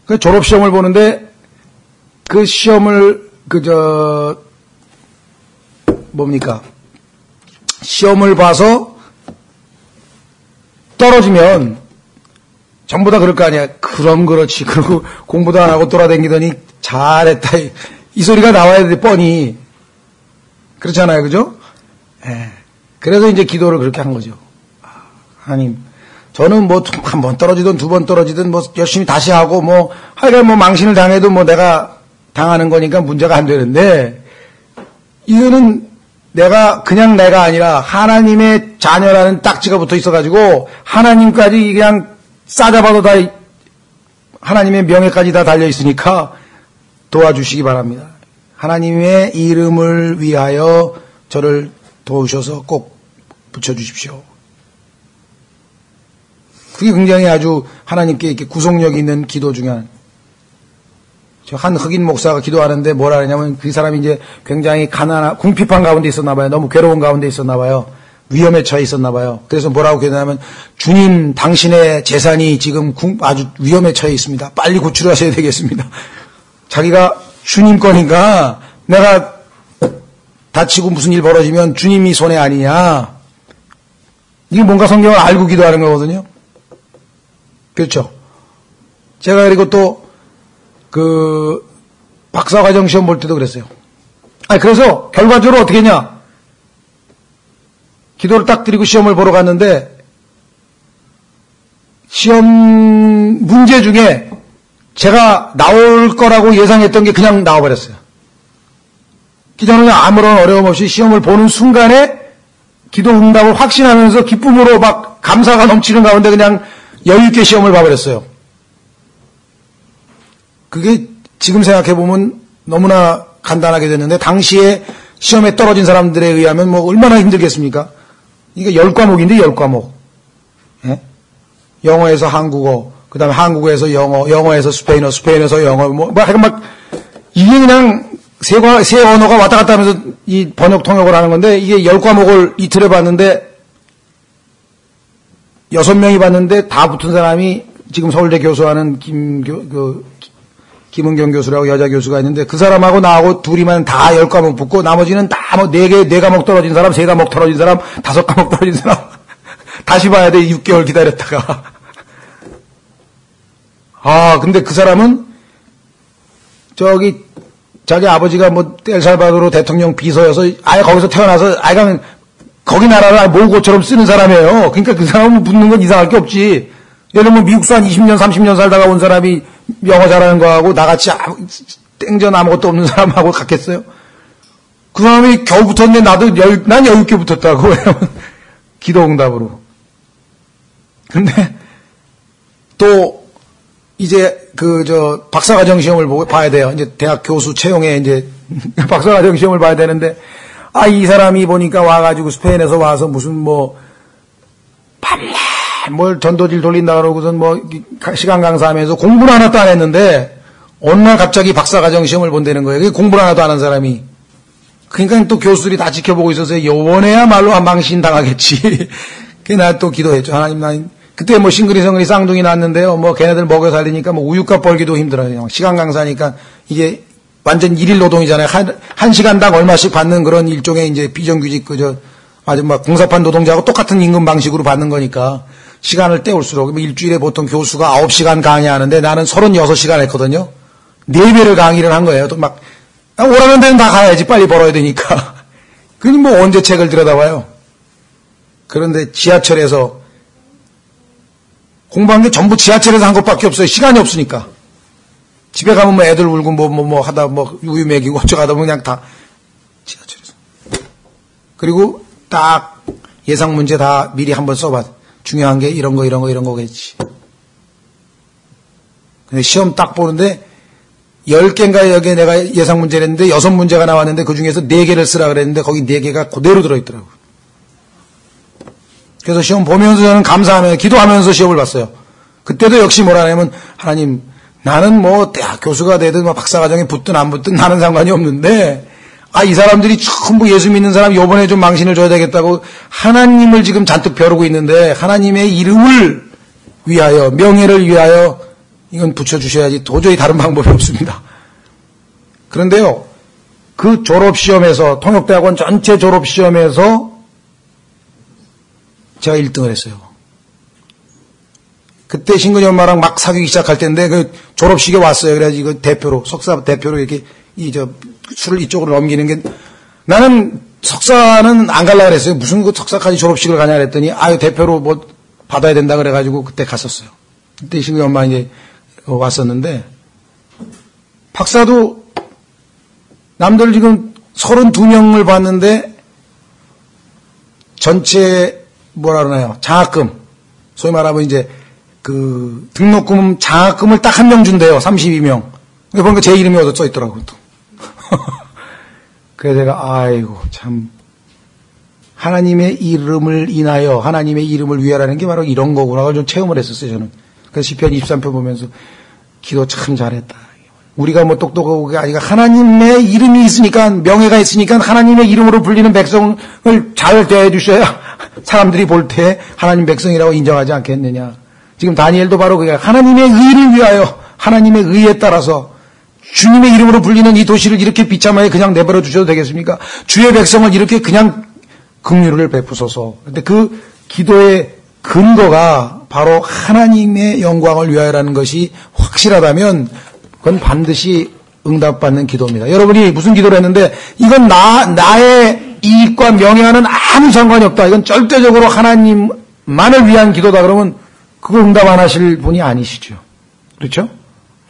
그 졸업 시험을 보는데 그 시험을 뭡니까? 시험을 봐서 떨어지면 전부 다 그럴 거 아니야. 그럼 그렇지. 그리고 공부도 안 하고 돌아다니더니 잘했다. 이 소리가 나와야 돼, 뻔히. 그렇잖아요. 그죠? 예. 그래서 이제 기도를 그렇게 한 거죠. 하나님, 저는 뭐 한 번 떨어지든 두 번 떨어지든 뭐 열심히 다시 하고 뭐 하여간 뭐 망신을 당해도 뭐 내가 당하는 거니까 문제가 안 되는데 이거는 그냥 내가 아니라 하나님의 자녀라는 딱지가 붙어 있어가지고 하나님까지 그냥 싸잡아도 다 하나님의 명예까지 다 달려 있으니까 도와주시기 바랍니다. 하나님의 이름을 위하여 저를 도우셔서 꼭 붙여주십시오. 그게 굉장히 아주 하나님께 이렇게 구속력이 있는 기도 중에 한 흑인 목사가 기도하는데 뭐라 그러냐면 그 사람이 이제 굉장히 궁핍한 가운데 있었나 봐요. 너무 괴로운 가운데 있었나 봐요. 위험에 처해 있었나 봐요. 그래서 뭐라고 기도하냐면 주님 당신의 재산이 지금 아주 위험에 처해 있습니다. 빨리 구출하셔야 되겠습니다. 자기가 주님 거니까 내가 다치고 무슨 일 벌어지면 주님이 손해 아니냐. 이게 뭔가 성경을 알고 기도하는 거거든요. 그렇죠. 제가 그리고 또 박사과정 시험 볼 때도 그랬어요. 그래서 결과적으로 어떻게 했냐. 기도를 딱 드리고 시험을 보러 갔는데 시험 문제 중에 제가 나올 거라고 예상했던 게 그냥 나와버렸어요. 기자는 아무런 어려움 없이 시험을 보는 순간에 기도 응답을 확신하면서 기쁨으로 막 감사가 넘치는 가운데 그냥 여유있게 시험을 봐버렸어요. 그게 지금 생각해보면 너무나 간단하게 됐는데 당시에 시험에 떨어진 사람들에 의하면 뭐 얼마나 힘들겠습니까? 이게 10과목인데 10과목. 예? 영어에서 한국어, 그 다음에 한국어에서 영어, 영어에서 스페인어, 스페인어에서 영어, 이게 그냥 세 언어가 왔다 갔다 하면서 이 번역 통역을 하는 건데 이게 10과목을 이틀에 봤는데 6명이 봤는데 다 붙은 사람이 지금 서울대 교수하는 김은경 교수라고 여자 교수가 있는데 그 사람하고 나하고 둘이만 다 10과목 붙고 나머지는 다 뭐 4과목 떨어진 사람, 3과목 떨어진 사람, 5과목 떨어진 사람 다시 봐야 돼. 6개월 기다렸다가. 근데 그 사람은 자기 아버지가 뭐 엘살바도르 대통령 비서여서 아예 거기서 태어나서 아예 거기 나라를 모국어처럼 쓰는 사람이에요. 그러니까 그 사람은 붙는 건 이상할 게 없지. 예를 들면 미국서 한 20년, 30년 살다가 온 사람이 영어 잘하는 거하고 나같이 땡전 아무것도 없는 사람하고 같겠어요? 그 사람이 겨우 붙었는데 난 여유있게 붙었다고. 기도 응답으로. 근데 또 이제 박사과정 시험을 봐야 돼요. 이제 대학 교수 채용에 이제 박사과정 시험을 봐야 되는데 이 사람이 보니까 와가지고 스페인에서 와서 무슨 밤새 뭘 전도질 돌린다 그러고선 시간 강사하면서 공부를 하나도 안 했는데 어느 날 갑자기 박사과정 시험을 본다는 거예요. 그게 공부를 하나도 안 한 사람이. 그러니까 또 교수들이 다 지켜보고 있어서 요번에야말로 한 망신 당하겠지. 그래 나 또 기도했죠. 하나님 나 그때 싱글이성글이 쌍둥이 낳았는데요. 걔네들 먹여 살리니까 우유값 벌기도 힘들어요. 시간 강사니까 이게 완전 일일 노동이잖아요. 한 시간당 얼마씩 받는 그런 일종의 이제 비정규직 아주 공사판 노동자하고 똑같은 임금 방식으로 받는 거니까 시간을 때울수록 일주일에 보통 교수가 9시간 강의하는데 나는 36시간 했거든요. 4배를 강의를 한 거예요. 또 오라는 데는 다 가야지. 빨리 벌어야 되니까. 그니 언제 책을 들여다봐요. 그런데 지하철에서 공부한 게 전부 지하철에서 한 것밖에 없어요. 시간이 없으니까. 집에 가면 애들 울고 하다 우유 먹이고 어쩌고 그냥 다 지하철에서. 그리고 딱 예상 문제 다 미리 한번 써봐. 중요한 게 이런 거겠지. 근데 시험 딱 보는데 10개인가 여기에 내가 예상 문제를 했는데 6문제가 나왔는데 그 중에서 4개를 쓰라 그랬는데 거기 4개가 그대로 들어있더라고요. 그래서 시험 보면서 저는 감사하면서 기도하면서 시험을 봤어요. 그때도 역시 뭐라 하냐면 하나님 나는 대학 교수가 되든 박사과정에 붙든 안 붙든 나는 상관이 없는데 이 사람들이 전부 예수 믿는 사람 요번에 좀 망신을 줘야 되겠다고 하나님을 지금 잔뜩 벼르고 있는데 하나님의 이름을 위하여 명예를 위하여 이건 붙여주셔야지 도저히 다른 방법이 없습니다. 그런데요 그 졸업시험에서 통역대학원 전체 졸업시험에서 제가 1등을 했어요. 그때 신근이 엄마랑 막 사귀기 시작할 때인데 그 졸업식에 왔어요. 그래가지고 석사 대표로 이렇게 술을 이쪽으로 넘기는 게 나는 석사는 안 갈라 그랬어요. 무슨 그 석사까지 졸업식을 가냐 그랬더니 아유 대표로 뭐 받아야 된다 그래가지고 그때 갔었어요. 그때 신규 엄마 이제 왔었는데 박사도 남들 지금 32명을 봤는데 전체 뭐라 그러나요? 장학금 소위 말하면 이제 그 등록금 장학금을 딱 한 명 준대요. 32명. 보니까 제 이름이 어디 써 있더라고요. 또. 그래서 제가 아이고 참 하나님의 이름을 인하여 하나님의 이름을 위하라는 게 바로 이런 거구나. 그걸 좀 체험을 했었어요. 저는. 그래서 시편 23편 보면서 기도 참 잘했다. 우리가 뭐 똑똑하고 게 아니라 하나님의 이름이 있으니까 명예가 있으니까 하나님의 이름으로 불리는 백성을 잘 대해 주셔야 사람들이 볼 때 하나님 백성이라고 인정하지 않겠느냐. 지금 다니엘도 바로 그게 하나님의 의를 위하여 하나님의 의에 따라서 주님의 이름으로 불리는 이 도시를 이렇게 비참하게 그냥 내버려 두셔도 되겠습니까? 주의 백성을 이렇게 그냥 긍휼을 베푸소서. 근데 그 기도의 근거가 바로 하나님의 영광을 위하여라는 것이 확실하다면 그건 반드시 응답받는 기도입니다. 여러분이 무슨 기도를 했는데 이건 나의 이익과 명예와는 아무 상관이 없다. 이건 절대적으로 하나님만을 위한 기도다. 그러면 그거 응답 안 하실 분이 아니시죠. 그렇죠?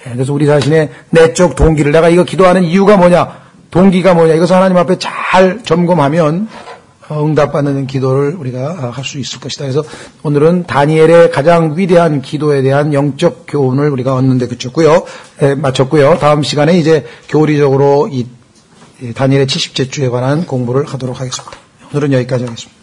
그래서 우리 자신의 내적 동기를 내가 이거 기도하는 이유가 뭐냐, 동기가 뭐냐, 이것을 하나님 앞에 잘 점검하면 응답받는 기도를 우리가 할 수 있을 것이다. 그래서 오늘은 다니엘의 가장 위대한 기도에 대한 영적 교훈을 우리가 얻는데 마쳤고요. 다음 시간에 이제 교리적으로 이 다니엘의 70째 주에 관한 공부를 하도록 하겠습니다. 오늘은 여기까지 하겠습니다.